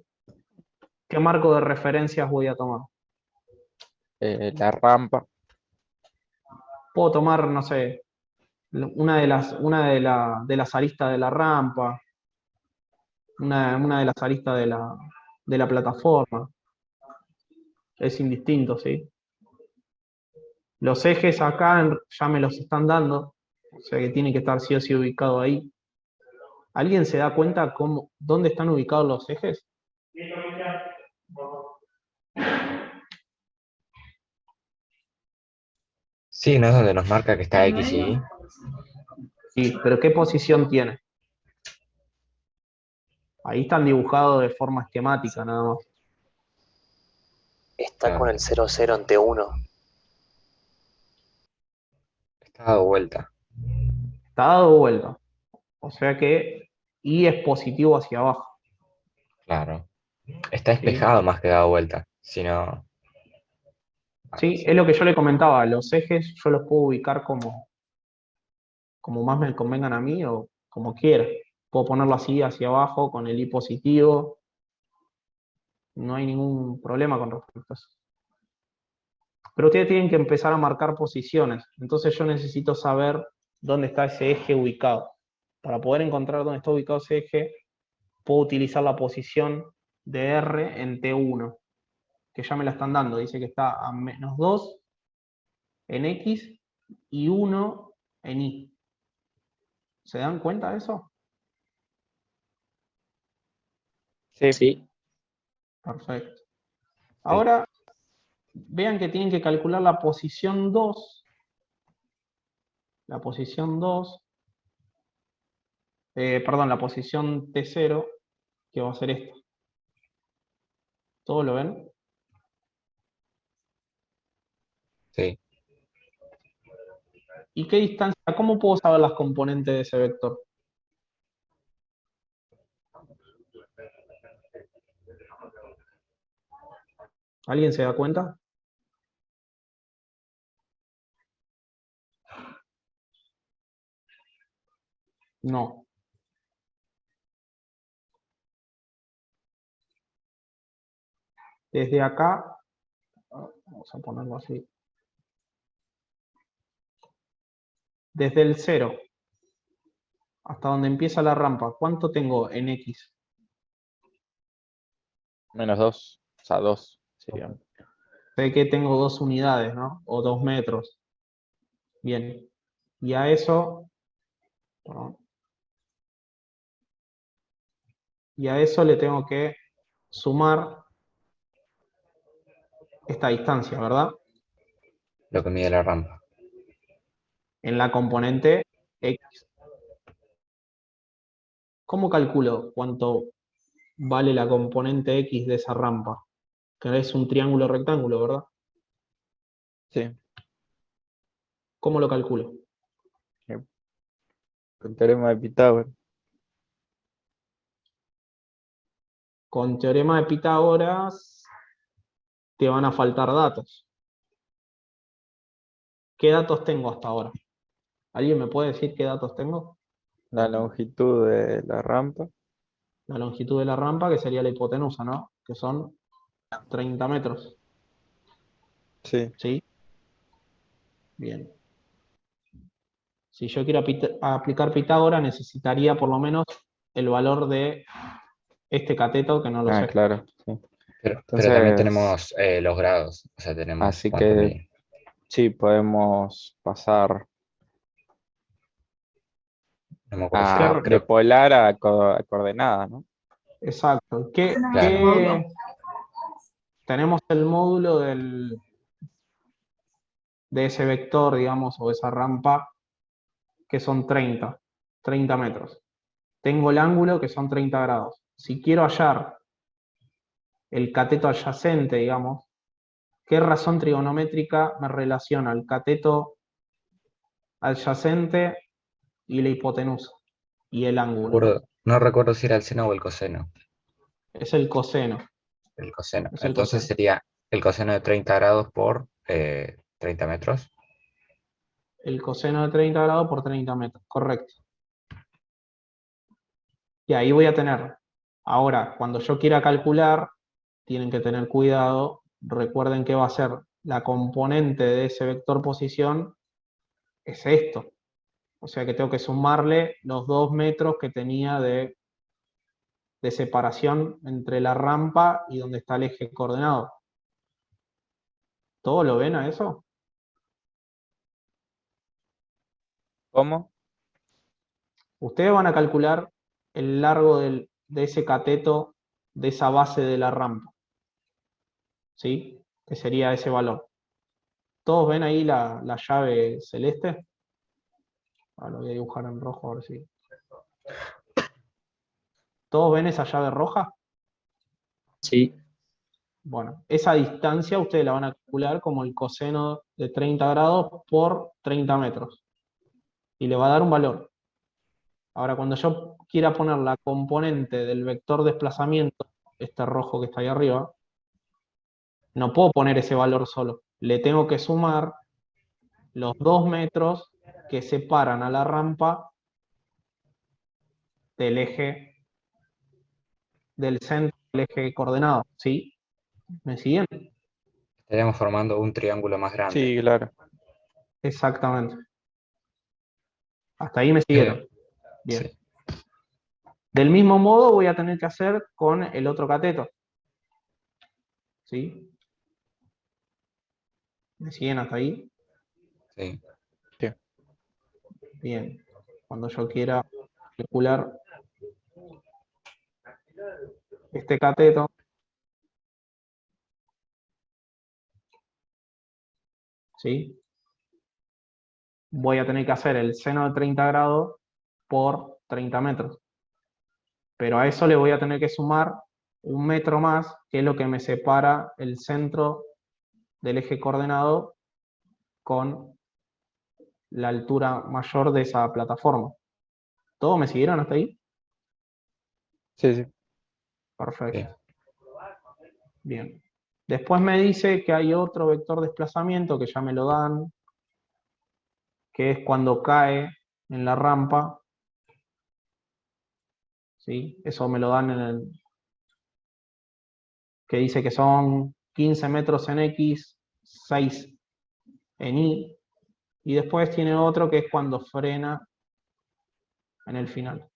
¿Qué marco de referencias voy a tomar? La rampa. Puedo tomar, no sé, una de las aristas de la rampa, una de las aristas de la plataforma. Es indistinto, ¿sí? Los ejes acá ya me los están dando, o sea que tiene que estar sí o sí ubicado ahí. ¿Alguien se da cuenta dónde están ubicados los ejes? Sí, ¿no es donde nos marca que está X y Y? Sí, pero ¿qué posición tiene? Ahí están dibujados de forma esquemática nada más. Está con el 00 en T1. Está dado vuelta. Está dado vuelta. O sea que Y es positivo hacia abajo. Claro. Está despejado más que dado vuelta. Si no. Sí, es lo que yo le comentaba. Los ejes yo los puedo ubicar como más me convengan a mí o como quiera. Puedo ponerlo así hacia abajo con el I positivo. No hay ningún problema con respecto a eso. Pero ustedes tienen que empezar a marcar posiciones. Entonces yo necesito saber dónde está ese eje ubicado. Para poder encontrar dónde está ubicado ese eje, puedo utilizar la posición de R en T1, que ya me la están dando. Dice que está a -2 en X y 1 en Y. ¿Se dan cuenta de eso? Sí. Perfecto. Ahora, vean que tienen que calcular la posición 2. La posición 2. Perdón, la posición T0, que va a ser esta. ¿Todos lo ven? Sí. ¿Y qué distancia? ¿Cómo puedo saber las componentes de ese vector? ¿Alguien se da cuenta? No. Desde acá, vamos a ponerlo así. Desde el 0 hasta donde empieza la rampa, ¿cuánto tengo en X? -2. O sea, 2 sería. Sé que tengo 2 unidades, ¿no? O 2 metros. Bien. Y a eso, perdón. Y a eso le tengo que sumar esta distancia, ¿verdad? Lo que mide la rampa. En la componente X. ¿Cómo calculo cuánto vale la componente X de esa rampa? Que es un triángulo rectángulo, ¿verdad? Sí. ¿Cómo lo calculo? Con teorema de Pitágoras. Con teorema de Pitágoras te van a faltar datos. ¿Qué datos tengo hasta ahora? ¿Alguien me puede decir qué datos tengo? La longitud de la rampa. La longitud de la rampa, que sería la hipotenusa, ¿no? Que son 30 metros. Sí. ¿Sí? Bien. Si yo quiero aplicar Pitágoras, necesitaría por lo menos el valor de este cateto, que no lo sé. Claro. Sí. Pero también Entonces, tenemos los grados. O sea, tenemos así cuánto que mide. sí, podemos pasar No me acuerdo si era, de creo, polar a coordenadas, ¿no? Exacto. claro. Tenemos el módulo de ese vector, digamos, o esa rampa, que son 30 metros. Tengo el ángulo, que son 30 grados. Si quiero hallar el cateto adyacente, digamos, ¿qué razón trigonométrica me relaciona el cateto adyacente y la hipotenusa y el ángulo? No recuerdo si era el seno o el coseno. Es el coseno. El coseno. Es el Entonces coseno. sería el coseno de 30 grados por 30 metros. El coseno de 30 grados por 30 metros, correcto. Y ahí voy a tener. Ahora, cuando yo quiera calcular, tienen que tener cuidado. Recuerden que va a ser la componente de ese vector posición, es esto. O sea que tengo que sumarle los 2 metros que tenía de separación entre la rampa y donde está el eje coordenado. ¿Todo lo ven a eso? ¿Cómo? Ustedes van a calcular el largo de ese cateto de esa base de la rampa. ¿Sí? Que sería ese valor. ¿Todos ven ahí la llave celeste? Lo voy a dibujar en rojo a ver si. ¿Todos ven esa llave roja? Sí. Bueno, esa distancia ustedes la van a calcular como el coseno de 30 grados por 30 metros. Y le va a dar un valor. Ahora, cuando yo quiera poner la componente del vector desplazamiento, este rojo que está ahí arriba, no puedo poner ese valor solo. Le tengo que sumar los 2 metros que separan a la rampa del eje del centro el eje coordenado, ¿sí? ¿Me siguen? Estaríamos formando un triángulo más grande. Sí, claro. Exactamente. Hasta ahí me siguieron. Bien. Sí. Del mismo modo voy a tener que hacer con el otro cateto. ¿Sí? ¿Me siguen hasta ahí? Sí. Bien. Cuando yo quiera calcular este cateto, ¿sí? Voy a tener que hacer el seno de 30 grados por 30 metros. Pero a eso le voy a tener que sumar 1 metro más, que es lo que me separa el centro del eje coordenado con la altura mayor de esa plataforma. ¿Todos me siguieron hasta ahí? Sí, sí. Perfecto. Bien. Después me dice que hay otro vector de desplazamiento que ya me lo dan, que es cuando cae en la rampa. ¿Sí? Eso me lo dan en el que dice que son 15 metros en X, 6 en Y, y después tiene otro que es cuando frena en el final.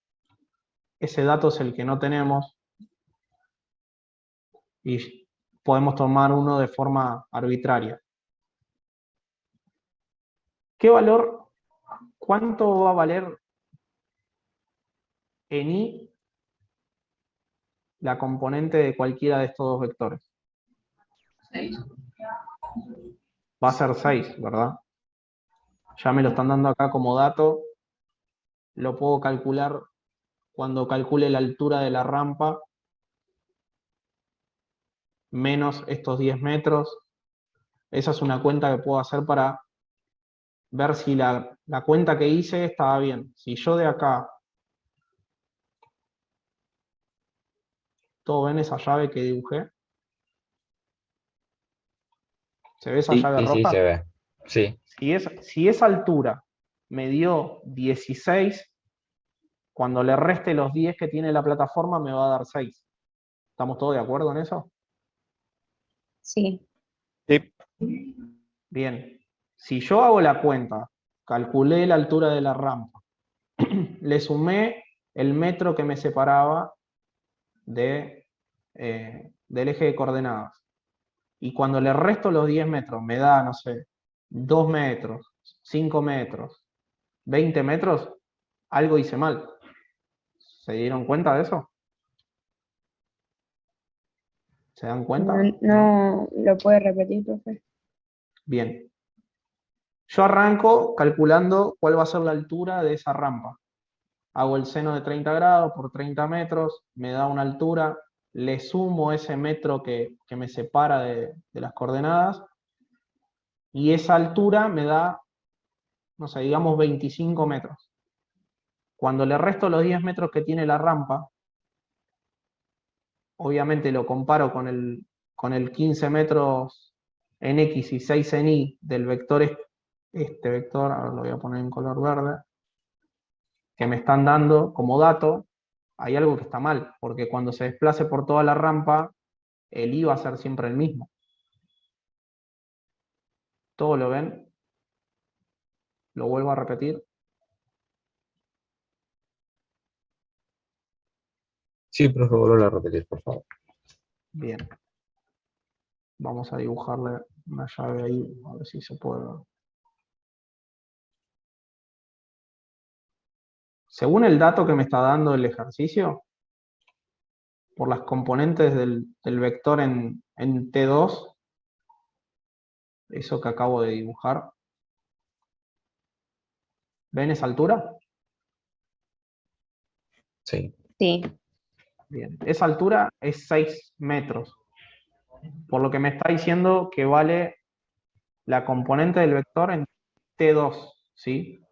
Ese dato es el que no tenemos y podemos tomar uno de forma arbitraria. ¿Qué valor, cuánto va a valer en Y la componente de cualquiera de estos dos vectores? 6. Va a ser 6, ¿verdad? Ya me lo están dando acá como dato. Lo puedo calcular cuando calcule la altura de la rampa menos estos 10 metros. Esa es una cuenta que puedo hacer para ver si la cuenta que hice estaba bien. Si yo de acá, ¿todos ven esa llave que dibujé? ¿Se ve esa Sí, llave Sí, sí, roja? se ve. Sí. Si esa altura me dio 16, cuando le reste los 10 que tiene la plataforma me va a dar 6. ¿Estamos todos de acuerdo en eso? Sí. Sí. Bien. Si yo hago la cuenta, calculé la altura de la rampa, le sumé el metro que me separaba del eje de coordenadas, y cuando le resto los 10 metros me da, no sé, 2 metros, 5 metros, 20 metros, algo hice mal. ¿Se dieron cuenta de eso? ¿Se dan cuenta? No lo puede repetir, profe. Bien. Yo arranco calculando cuál va a ser la altura de esa rampa. Hago el seno de 30 grados por 30 metros, me da una altura, le sumo ese metro que me separa de las coordenadas, y esa altura me da, no sé, digamos 25 metros. Cuando le resto los 10 metros que tiene la rampa, obviamente lo comparo con el 15 metros en X y 6 en Y del vector, este vector, ahora lo voy a poner en color verde, que me están dando como dato. Hay algo que está mal, porque cuando se desplace por toda la rampa, el I va a ser siempre el mismo. ¿Todo lo ven? Lo vuelvo a repetir. Sí, profe, vuelvo a repetir, por favor. Bien. Vamos a dibujarle una llave ahí, a ver si se puede. Según el dato que me está dando el ejercicio, por las componentes del vector en T2, eso que acabo de dibujar, ¿ven esa altura? Sí. Sí. Bien. Esa altura es 6 metros. Por lo que me está diciendo que vale la componente del vector en T2, ¿sí?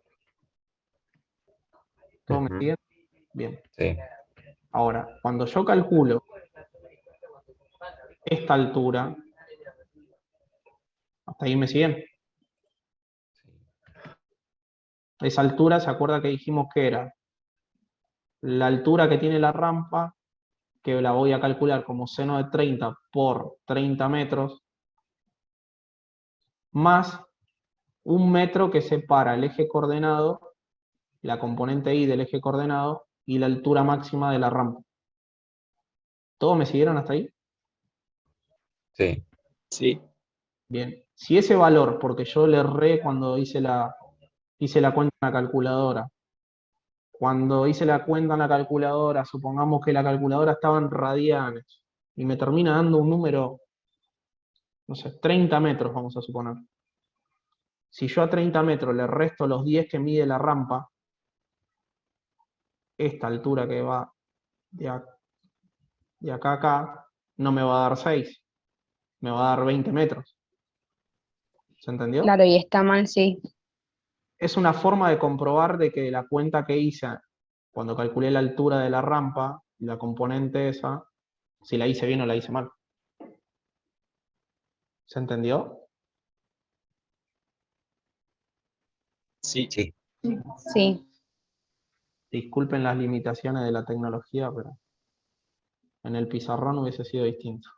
¿Todo me sigue? Bien. Sí. Ahora, cuando yo calculo esta altura, ¿hasta ahí me siguen? Esa altura, ¿se acuerda que dijimos que era la altura que tiene la rampa, que la voy a calcular como seno de 30 por 30 metros, más 1 metro que separa el eje coordenado, la componente Y del eje coordenado, y la altura máxima de la rampa. ¿Todos me siguieron hasta ahí? Sí. Sí. Bien. Si ese valor, porque yo le erré cuando hice la cuenta en la calculadora, cuando hice la cuenta en la calculadora, supongamos que la calculadora estaba en radianes, y me termina dando un número, no sé, 30 metros, vamos a suponer. Si yo a 30 metros le resto los 10 que mide la rampa, esta altura que va de acá a acá, no me va a dar 6, me va a dar 20 metros. ¿Se entendió? Claro, y está mal, sí. Es una forma de comprobar de que la cuenta que hice cuando calculé la altura de la rampa, la componente esa, si la hice bien o la hice mal. ¿Se entendió? Sí. Sí. Sí. Disculpen las limitaciones de la tecnología, pero en el pizarrón hubiese sido distinto.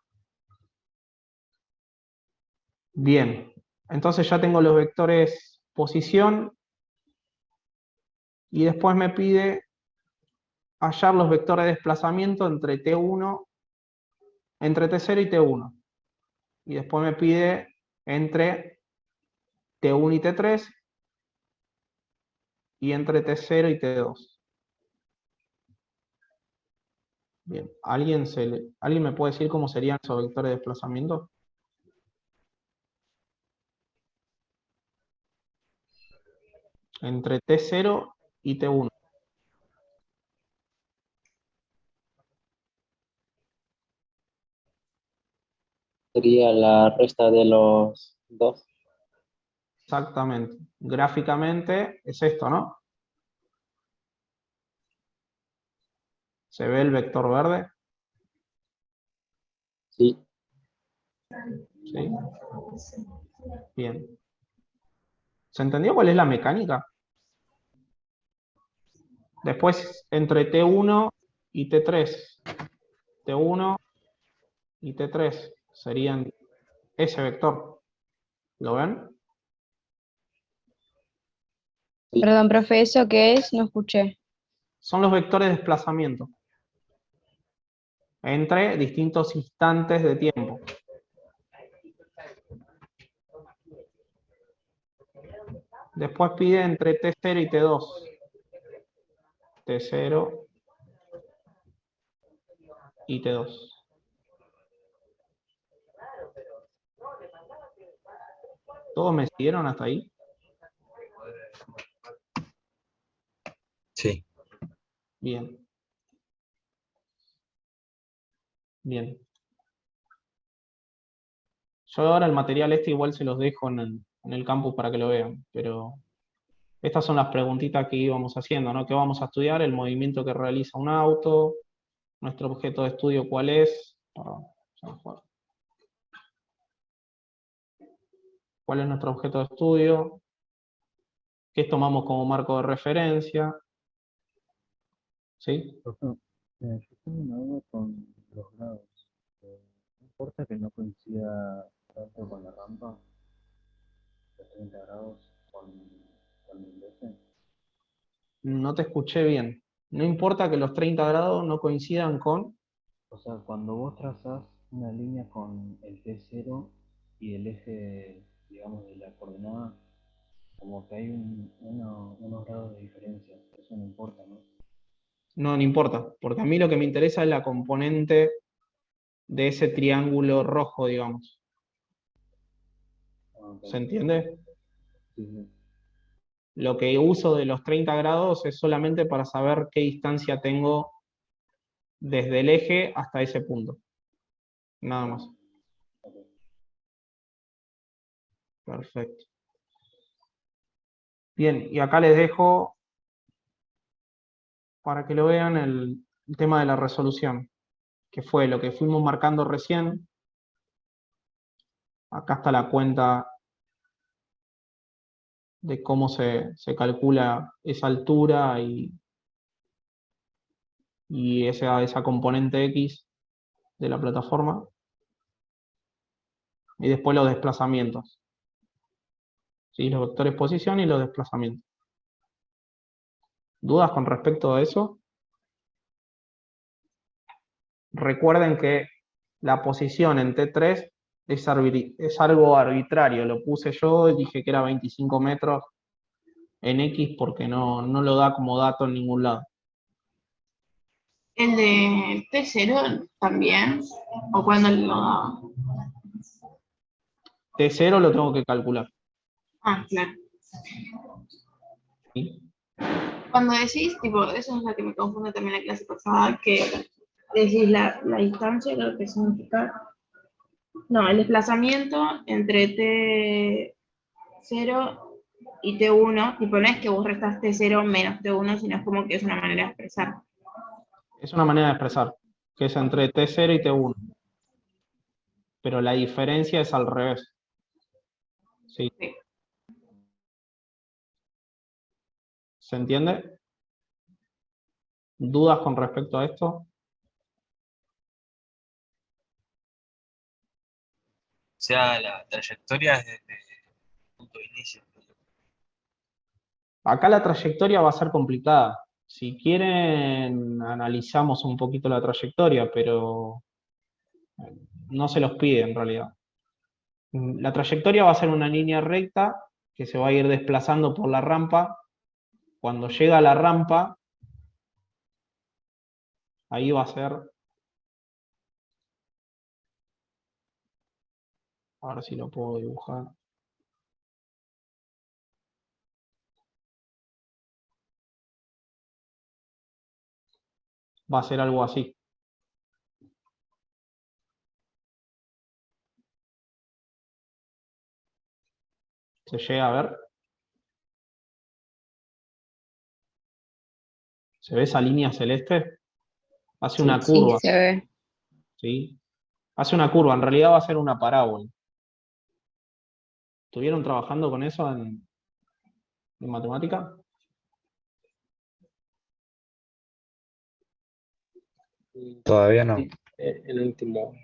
Bien, entonces ya tengo los vectores posición y después me pide hallar los vectores de desplazamiento entre T1, entre T0 y T1. Y después me pide entre T1 y T3 y entre T0 y T2. Bien, ¿alguien me puede decir cómo serían esos vectores de desplazamiento? Entre T0 y T1. Sería la resta de los dos. Exactamente. Gráficamente es esto, ¿no? ¿Se ve el vector verde? Sí. ¿Sí? Bien. ¿Se entendió cuál es la mecánica? Después, entre T1 y T3. T1 y T3 serían ese vector. ¿Lo ven? Sí. Perdón, profe, ¿eso qué es? No escuché. Son los vectores de desplazamiento entre distintos instantes de tiempo. Después pide entre T0 y T2. T0 y T2. ¿Todos me siguieron hasta ahí? Sí. Bien. Bien. Yo ahora el material este igual se los dejo en el campus para que lo vean, pero estas son las preguntitas que íbamos haciendo, ¿no? ¿Qué vamos a estudiar? El movimiento que realiza un auto, nuestro objeto de estudio cuál es, cuál es nuestro objeto de estudio, qué tomamos como marco de referencia, ¿sí? Yo tengo una duda con los grados. ¿No importa que no coincida tanto con la rampa, los 30 grados con el eje? No te escuché bien. No importa que los 30 grados no coincidan con... O sea, cuando vos trazás una línea con el T0 y el eje, digamos, de la coordenada, como que hay unos grados de diferencia. Eso no importa, ¿no? No, no importa, porque a mí lo que me interesa es la componente de ese triángulo rojo, digamos. Ah, ok. ¿Se entiende? Sí, sí. Lo que uso de los 30 grados es solamente para saber qué distancia tengo desde el eje hasta ese punto. Nada más. Perfecto. Bien, y acá les dejo para que lo vean el tema de la resolución, que fue lo que fuimos marcando recién. Acá está la cuenta de cómo se calcula esa altura y y esa componente X de la plataforma. Y después los desplazamientos. ¿Sí? Los vectores posición y los desplazamientos. ¿Dudas con respecto a eso? Recuerden que la posición en T3 es algo arbitrario. Lo puse yo y dije que era 25 metros en X porque no lo da como dato en ningún lado. ¿El de T0 también? ¿O cuándo lo daba? T0 lo tengo que calcular. Ah, claro. ¿Sí? Cuando decís, tipo, eso es lo que me confunde también la clase pasada, que decís la distancia, lo que significa. No, el desplazamiento entre T0 y T1, tipo, no es que vos restás T0 menos T1, sino es como que es una manera de expresar. Es una manera de expresar, que es entre T0 y T1. Pero la diferencia es al revés. ¿Sí? Sí. ¿Se entiende? ¿Dudas con respecto a esto? O sea, la trayectoria es desde el punto de inicio. Acá la trayectoria va a ser complicada. Si quieren, analizamos un poquito la trayectoria, pero no se los pide en realidad. La trayectoria va a ser una línea recta que se va a ir desplazando por la rampa. Cuando llega a la rampa, ahí va a ser... Ahora sí lo puedo dibujar. Va a ser algo así. ¿Se llega a ver? ¿Se ve esa línea celeste? Hace una Sí, curva, se ve. ¿sí? Hace una curva, en realidad va a ser una parábola. ¿Estuvieron trabajando con eso en matemática? Todavía no. El último.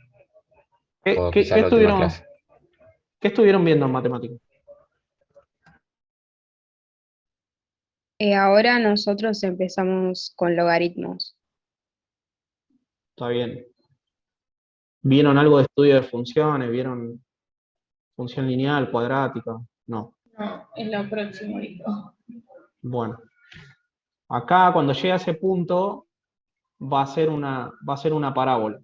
O quizá la última clase. ¿Qué estuvieron viendo en matemática? Ahora nosotros empezamos con logaritmos. Está bien. ¿Vieron algo de estudio de funciones? ¿Vieron función lineal, cuadrática? No. No, es lo próximo, dijo. Bueno. Acá, cuando llegue a ese punto, va a ser una parábola.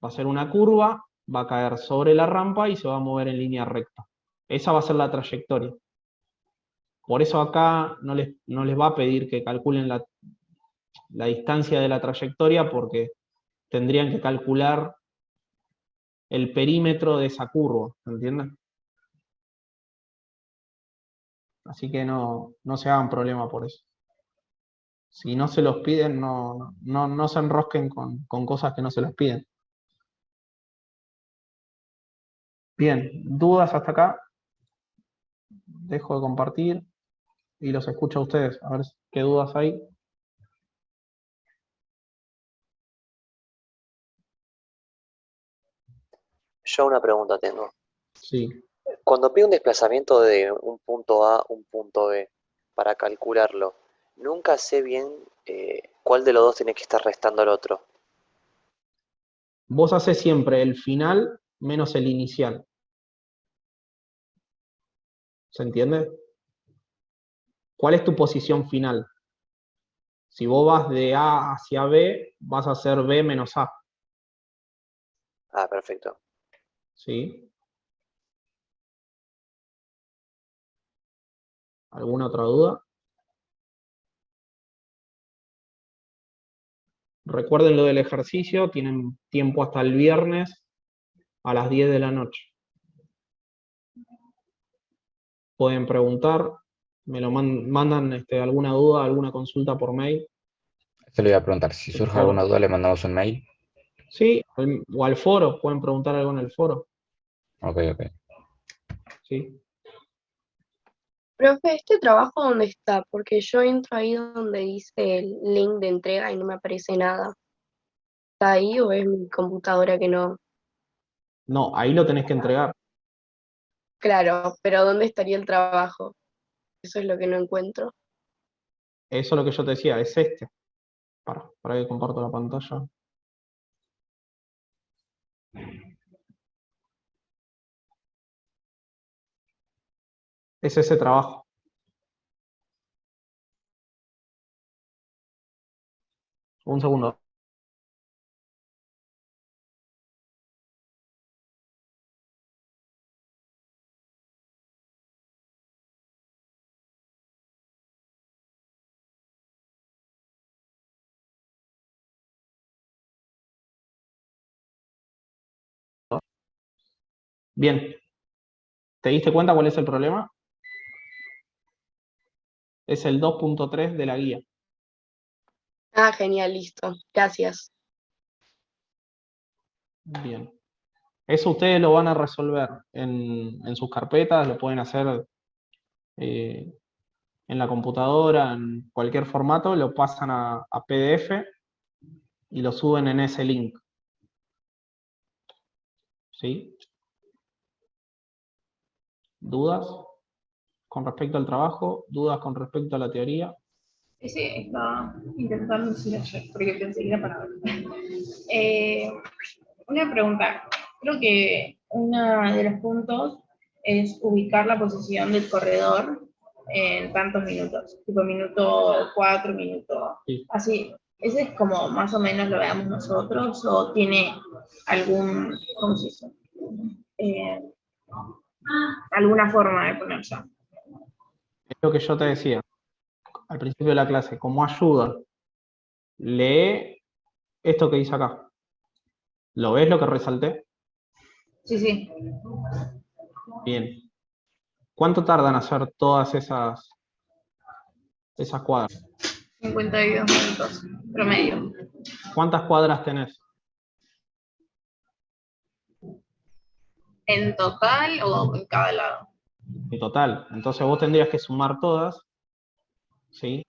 Va a ser una curva, va a caer sobre la rampa y se va a mover en línea recta. Esa va a ser la trayectoria. Por eso acá no les va a pedir que calculen la distancia de la trayectoria porque tendrían que calcular el perímetro de esa curva, ¿entienden? Así que no se hagan problema por eso. Si no se los piden, no se enrosquen con cosas que no se los piden. Bien, ¿dudas hasta acá? Dejo de compartir y los escucho a ustedes, a ver qué dudas hay. Yo una pregunta tengo. Sí. Cuando pido un desplazamiento de un punto A a un punto B para calcularlo, nunca sé bien cuál de los dos tiene que estar restando al otro. Vos haces siempre el final menos el inicial. ¿Se entiende? ¿Cuál es tu posición final? Si vos vas de A hacia B, vas a hacer B menos A. Ah, perfecto. ¿Sí? ¿Alguna otra duda? Recuerden lo del ejercicio, tienen tiempo hasta el viernes a las 10 de la noche. Pueden preguntar, me lo mandan alguna duda, alguna consulta por mail. Te lo iba a preguntar, si surge alguna duda le mandamos un mail. Sí, o al foro, pueden preguntar algo en el foro. Ok, ok. Sí. Profe, ¿este trabajo dónde está? Porque yo entro ahí donde dice el link de entrega y no me aparece nada. ¿Está ahí o es mi computadora que no? No, ahí lo tenés que entregar. Claro, pero ¿dónde estaría el trabajo? Eso es lo que no encuentro. Eso es lo que yo te decía, es este. Para que comparto la pantalla. Es ese trabajo. Un segundo. Bien. ¿Te diste cuenta cuál es el problema? Es el 2.3 de la guía. Ah, genial, listo. Gracias. Bien. Eso ustedes lo van a resolver en sus carpetas, lo pueden hacer en la computadora, en cualquier formato, lo pasan a PDF y lo suben en ese link. ¿Sí? ¿Dudas con respecto al trabajo? ¿Dudas con respecto a la teoría? Ese estaba intentando decir ayer, porque pensé que era para ver. Una pregunta. Creo que uno de los puntos es ubicar la posición del corredor en tantos minutos, tipo minuto 4, minuto, Sí. así. ¿Ese es como más o menos lo veamos nosotros o tiene algún, ¿cómo se dice? Eh, alguna forma de ponerse? Es lo que yo te decía al principio de la clase, como ayuda. Lee esto que dice acá. ¿Lo ves lo que resalté? Sí, sí. Bien. ¿Cuánto tardan en hacer todas esas cuadras? 52 minutos promedio. ¿Cuántas cuadras tenés? ¿En total o en cada lado? En total. Entonces vos tendrías que sumar todas, ¿sí?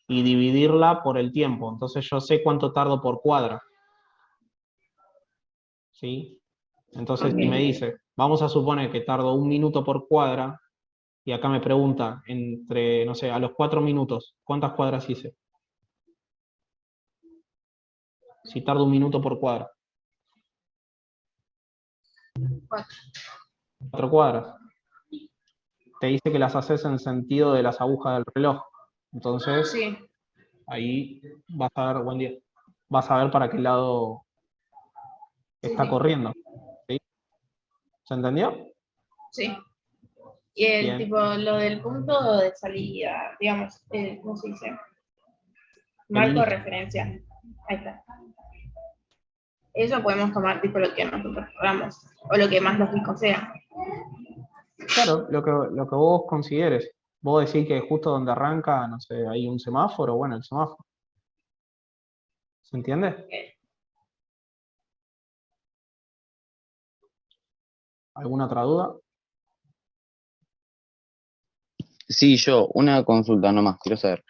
Y dividirla por el tiempo. Entonces yo sé cuánto tardo por cuadra. ¿Sí? Entonces si me dice, vamos a suponer que tardo 1 minuto por cuadra, y acá me pregunta, entre, no sé, a los 4 minutos, ¿cuántas cuadras hice? Si tardo 1 minuto por cuadra. 4 cuadras. Te dice que las haces en sentido de las agujas del reloj. Entonces, Sí. ahí vas a ver, buen día, vas a ver para qué lado está Sí. corriendo. ¿Sí? ¿Se entendió? Sí. Y el Bien. tipo, lo del punto de salida, digamos, ¿cómo se dice? Marco de inicio. referencia. Ahí está. Eso podemos tomar tipo lo que nosotros queramos, o lo que más lógico sea. Claro, lo que vos consideres. Vos decís que justo donde arranca, no sé, hay un semáforo, bueno, el semáforo. ¿Se entiende? ¿Alguna otra duda? Sí, yo, una consulta nomás, quiero saber.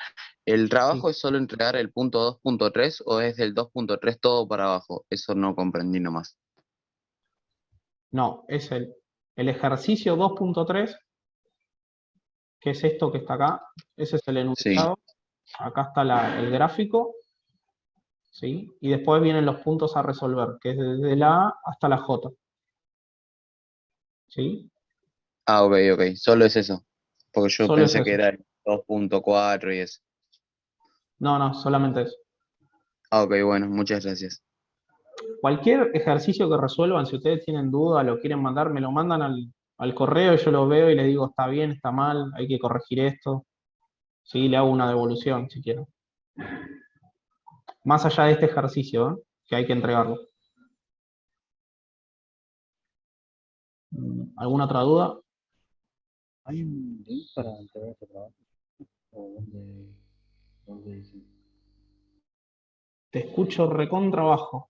¿El trabajo Sí. es solo entregar el punto 2.3 o es del 2.3 todo para abajo? Eso no comprendí nomás. No, es el ejercicio 2.3, que es esto que está acá. Ese es el Sí. enunciado. Acá está el gráfico. ¿Sí? Y después vienen los puntos a resolver, que es desde la A hasta la J. ¿Sí? Ah, ok, solo es eso. Porque yo Solo es pensé que eso. era el 2.4 y eso. No, solamente eso. Ah, ok, bueno, muchas gracias. Cualquier ejercicio que resuelvan, si ustedes tienen duda, lo quieren mandar, me lo mandan al correo y yo lo veo y les digo, está bien, está mal, hay que corregir esto. Sí, le hago una devolución si quieren. Más allá de este ejercicio, ¿eh? Que hay que entregarlo. ¿Alguna otra duda? ¿Hay un link para entregar este trabajo? ¿O dónde dice? Te escucho recontra bajo.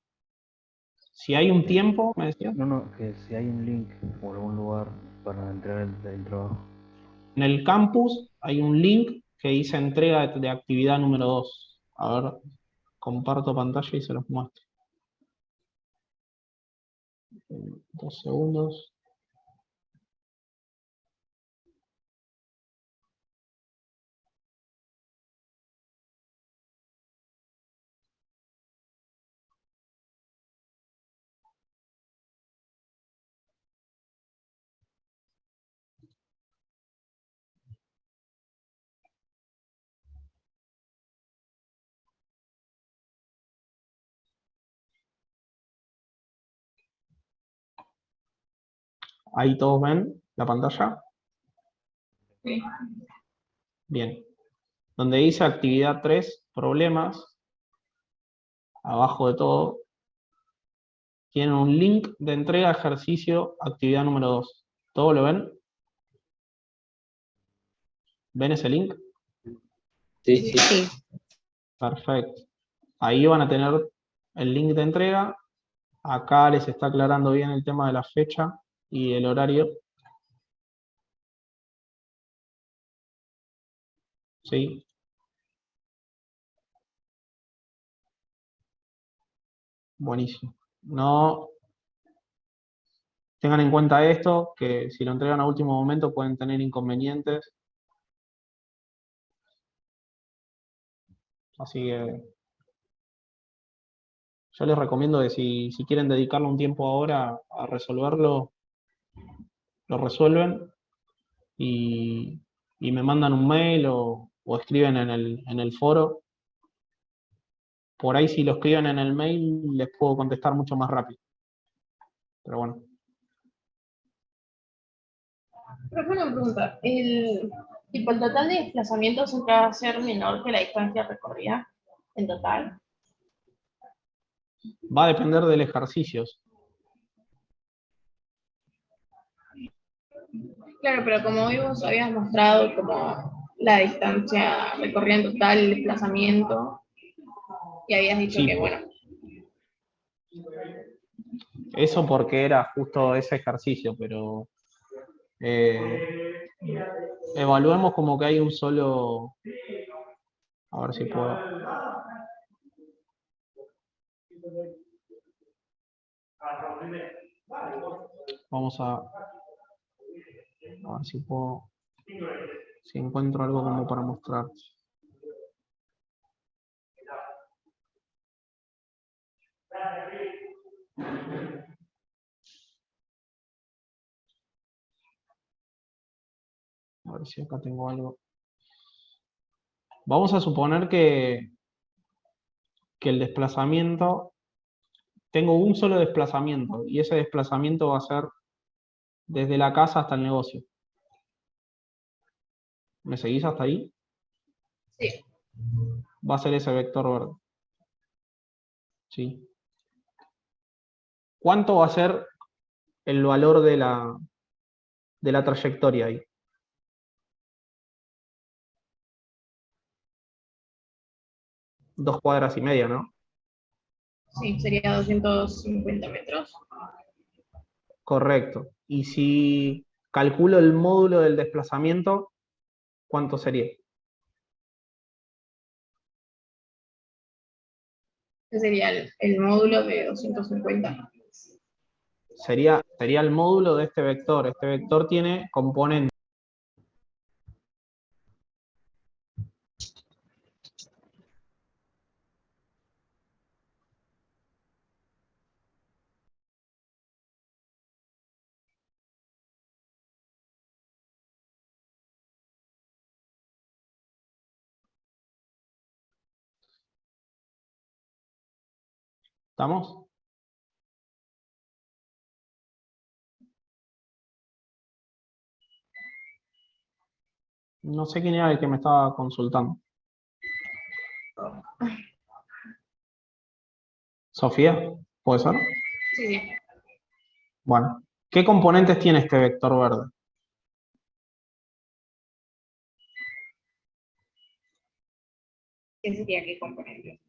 Si hay un tiempo, me decías. No, que si hay un link o algún lugar para entregar el trabajo. En el campus hay un link que dice entrega de actividad número 2. A ver, comparto pantalla y se los muestro. 2 segundos. Ahí todos ven la pantalla. Sí. Bien. Donde dice actividad 3, problemas, abajo de todo, tienen un link de entrega ejercicio actividad número 2. ¿Todo lo ven? ¿Ven ese link? Sí, sí. Sí. Perfecto. Ahí van a tener el link de entrega. Acá les está aclarando bien el tema de la fecha y el horario. ¿Sí? Buenísimo. No tengan en cuenta esto, que si lo entregan a último momento pueden tener inconvenientes. Así que yo les recomiendo que si quieren dedicarle un tiempo ahora a resolverlo, lo resuelven y me mandan un mail o escriben en el foro. Por ahí si lo escriben en el mail les puedo contestar mucho más rápido. Pero bueno. Pero una pregunta, el total de desplazamientos siempre va a ser menor que la distancia recorrida en total. Va a depender del ejercicio. Claro, pero como hoy vos habías mostrado como la distancia recorrida en total, el desplazamiento, y habías dicho Sí, que bueno. eso porque era justo ese ejercicio, pero evaluemos como que hay un solo. A ver si puedo. Vamos a ver si puedo. Si encuentro algo como para mostrar. A ver si acá tengo algo. Vamos a suponer que el desplazamiento, tengo un solo desplazamiento y ese desplazamiento va a ser desde la casa hasta el negocio. ¿Me seguís hasta ahí? Sí. Va a ser ese vector verde. ¿Sí? ¿Cuánto va a ser el valor de la trayectoria ahí? 2,5 cuadras, ¿no? Sí, sería 250 metros. Correcto. Y si calculo el módulo del desplazamiento, ¿cuánto sería? Ese sería el módulo de 250. Sería el módulo de este vector. Este vector tiene componentes. ¿Estamos? No sé quién era el que me estaba consultando. ¿Sofía? ¿Puede ser? Sí, sí. Bueno, ¿qué componentes tiene este vector verde? ¿Qué sería qué componente?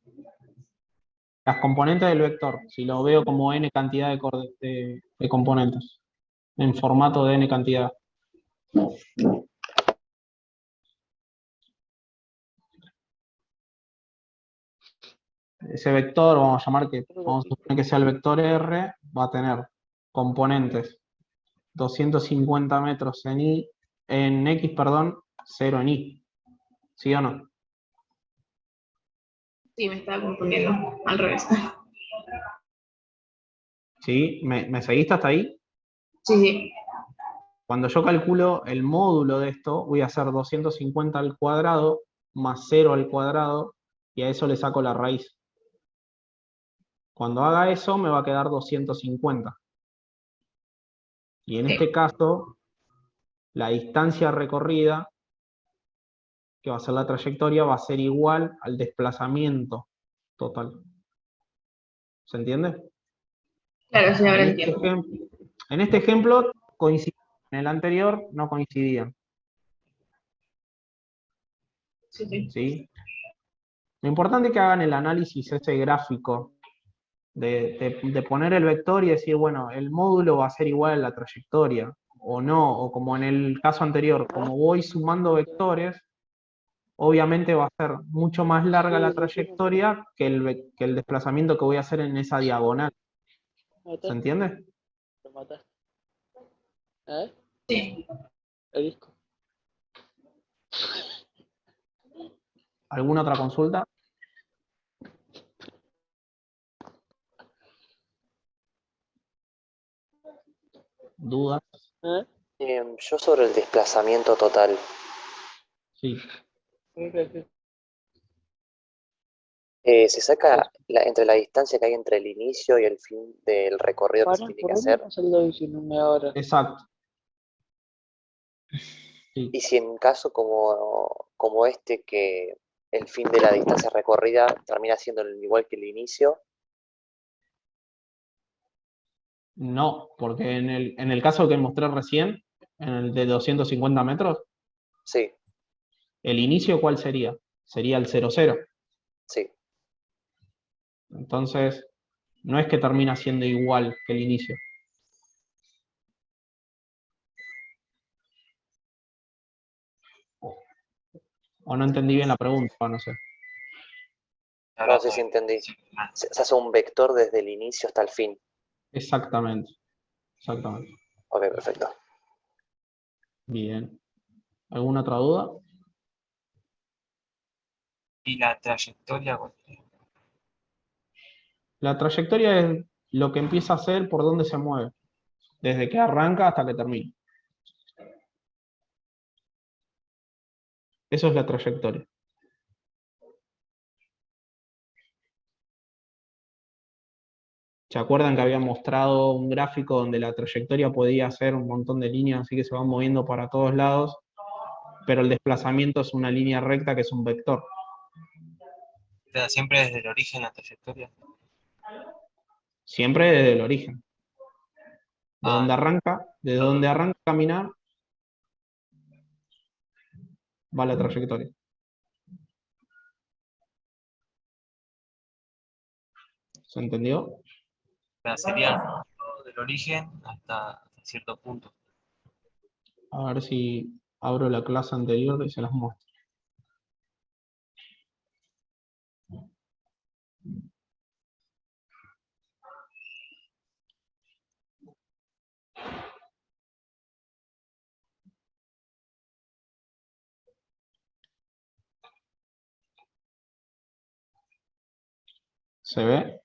Las componentes del vector, si lo veo como n cantidad de componentes, en formato de n cantidad. ese vector, vamos a llamar que, vamos a suponer que sea el vector R, va a tener componentes 250 metros en X, perdón, 0 en Y. ¿Sí o no? Sí, me estaba confundiendo. Al revés. ¿Sí? ¿Me seguiste hasta ahí? Sí, sí. Cuando yo calculo el módulo de esto, voy a hacer 250 al cuadrado más 0 al cuadrado, y a eso le saco la raíz. Cuando haga eso, me va a quedar 250. Y en este caso, la distancia recorrida, que va a ser la trayectoria, va a ser igual al desplazamiento total. ¿Se entiende? Claro, sí, ahora En este entiendo. en este ejemplo coincide, en el anterior no coincidían. Sí, sí. ¿Sí? Lo importante es que hagan el análisis ese gráfico de poner el vector y decir, bueno, el módulo va a ser igual a la trayectoria, o no, o como en el caso anterior, como voy sumando vectores, obviamente va a ser mucho más larga la trayectoria que el desplazamiento que voy a hacer en esa diagonal. ¿Se entiende? Lo mataste. ¿Eh? Sí. El disco. ¿Alguna otra consulta? ¿Dudas? Yo sobre el desplazamiento total. Sí. Se saca entre la distancia que hay entre el inicio y el fin del recorrido que se tiene que hacer. Exacto. Y si en caso como este, que el fin de la distancia recorrida termina siendo igual que el inicio. No, porque en el caso que mostré recién, en el de 250 metros, sí. ¿El inicio cuál sería? Sería el 0,0. Sí. Entonces, no es que termina siendo igual que el inicio. O no entendí bien la pregunta, no sé. No sé si entendí. Se hace un vector desde el inicio hasta el fin. Exactamente. Exactamente. Ok, perfecto. Bien. ¿Alguna otra duda? ¿Y la trayectoria? La trayectoria es lo que empieza a hacer por dónde se mueve. Desde que arranca hasta que termina. Eso es la trayectoria. ¿Se acuerdan que había mostrado un gráfico donde la trayectoria podía hacer un montón de líneas, así que se van moviendo para todos lados, pero el desplazamiento es una línea recta que es un vector? Siempre desde el origen la trayectoria. Siempre desde el origen. De donde arranca a caminar, va la trayectoria. ¿Se entendió? Sería del origen hasta cierto punto. A ver si abro la clase anterior y se las muestro. ¿Se ve?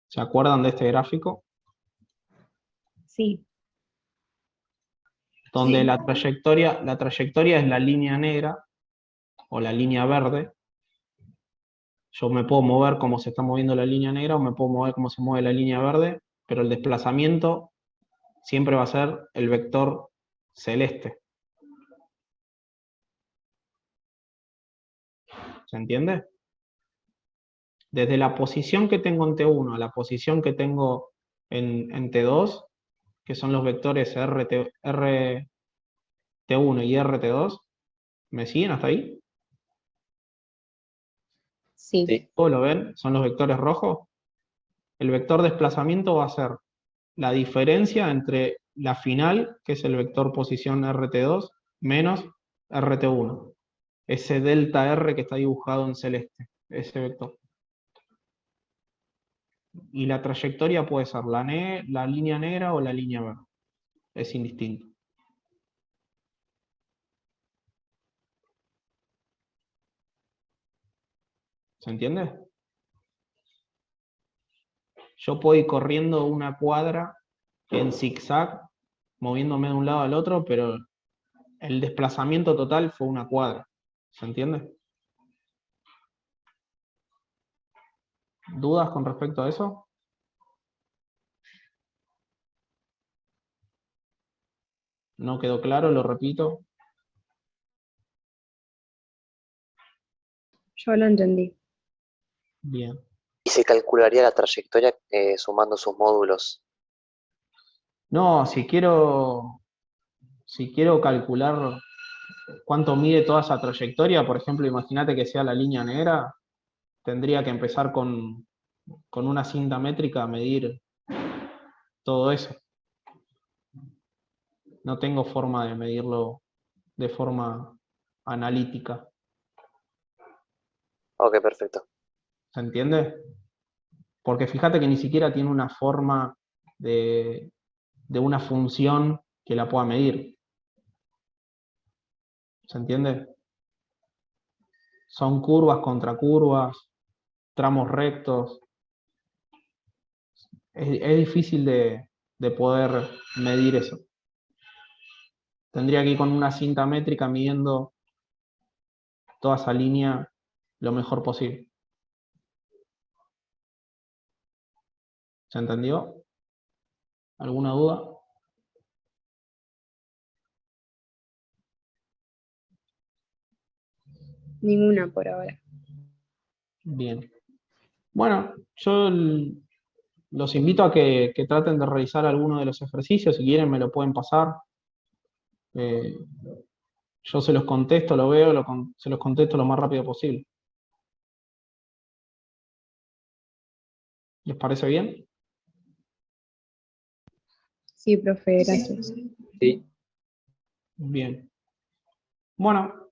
¿Se acuerdan de este gráfico? Sí. Donde la trayectoria es la línea negra o la línea verde. Yo me puedo mover como se está moviendo la línea negra o me puedo mover como se mueve la línea verde, pero el desplazamiento siempre va a ser el vector celeste. ¿Se entiende? Desde la posición que tengo en T1 a la posición que tengo en T2, que son los vectores RT1 y RT2, ¿me siguen hasta ahí? Sí. ¿Cómo lo ven? ¿Son los vectores rojos? El vector desplazamiento va a ser la diferencia entre la final, que es el vector posición RT2, menos RT1. Ese delta R que está dibujado en celeste, ese vector. Y la trayectoria puede ser la línea negra o la línea verde. Es indistinto. ¿Se entiende? Yo puedo ir corriendo una cuadra en zigzag, moviéndome de un lado al otro, pero el desplazamiento total fue una cuadra. ¿Se entiende? ¿Dudas con respecto a eso? ¿No quedó claro? Lo repito. Yo lo entendí. Bien. Y se calcularía la trayectoria sumando sus módulos. No, si quiero calcular cuánto mide toda esa trayectoria, por ejemplo, imagínate que sea la línea negra, tendría que empezar con una cinta métrica a medir todo eso. No tengo forma de medirlo de forma analítica. Ok, perfecto. ¿Se entiende? Porque fíjate que ni siquiera tiene una forma de una función que la pueda medir. ¿Se entiende? Son curvas contra curvas, tramos rectos. Es difícil de poder medir eso. Tendría que ir con una cinta métrica midiendo toda esa línea lo mejor posible. ¿Se entendió? ¿Alguna duda? Ninguna por ahora. Bien. Bueno, yo los invito a que traten de realizar alguno de los ejercicios. Si quieren me lo pueden pasar. Yo se los contesto, lo veo, se los contesto lo más rápido posible. ¿Les parece bien? Sí, profe, gracias. Sí. Bien. Bueno,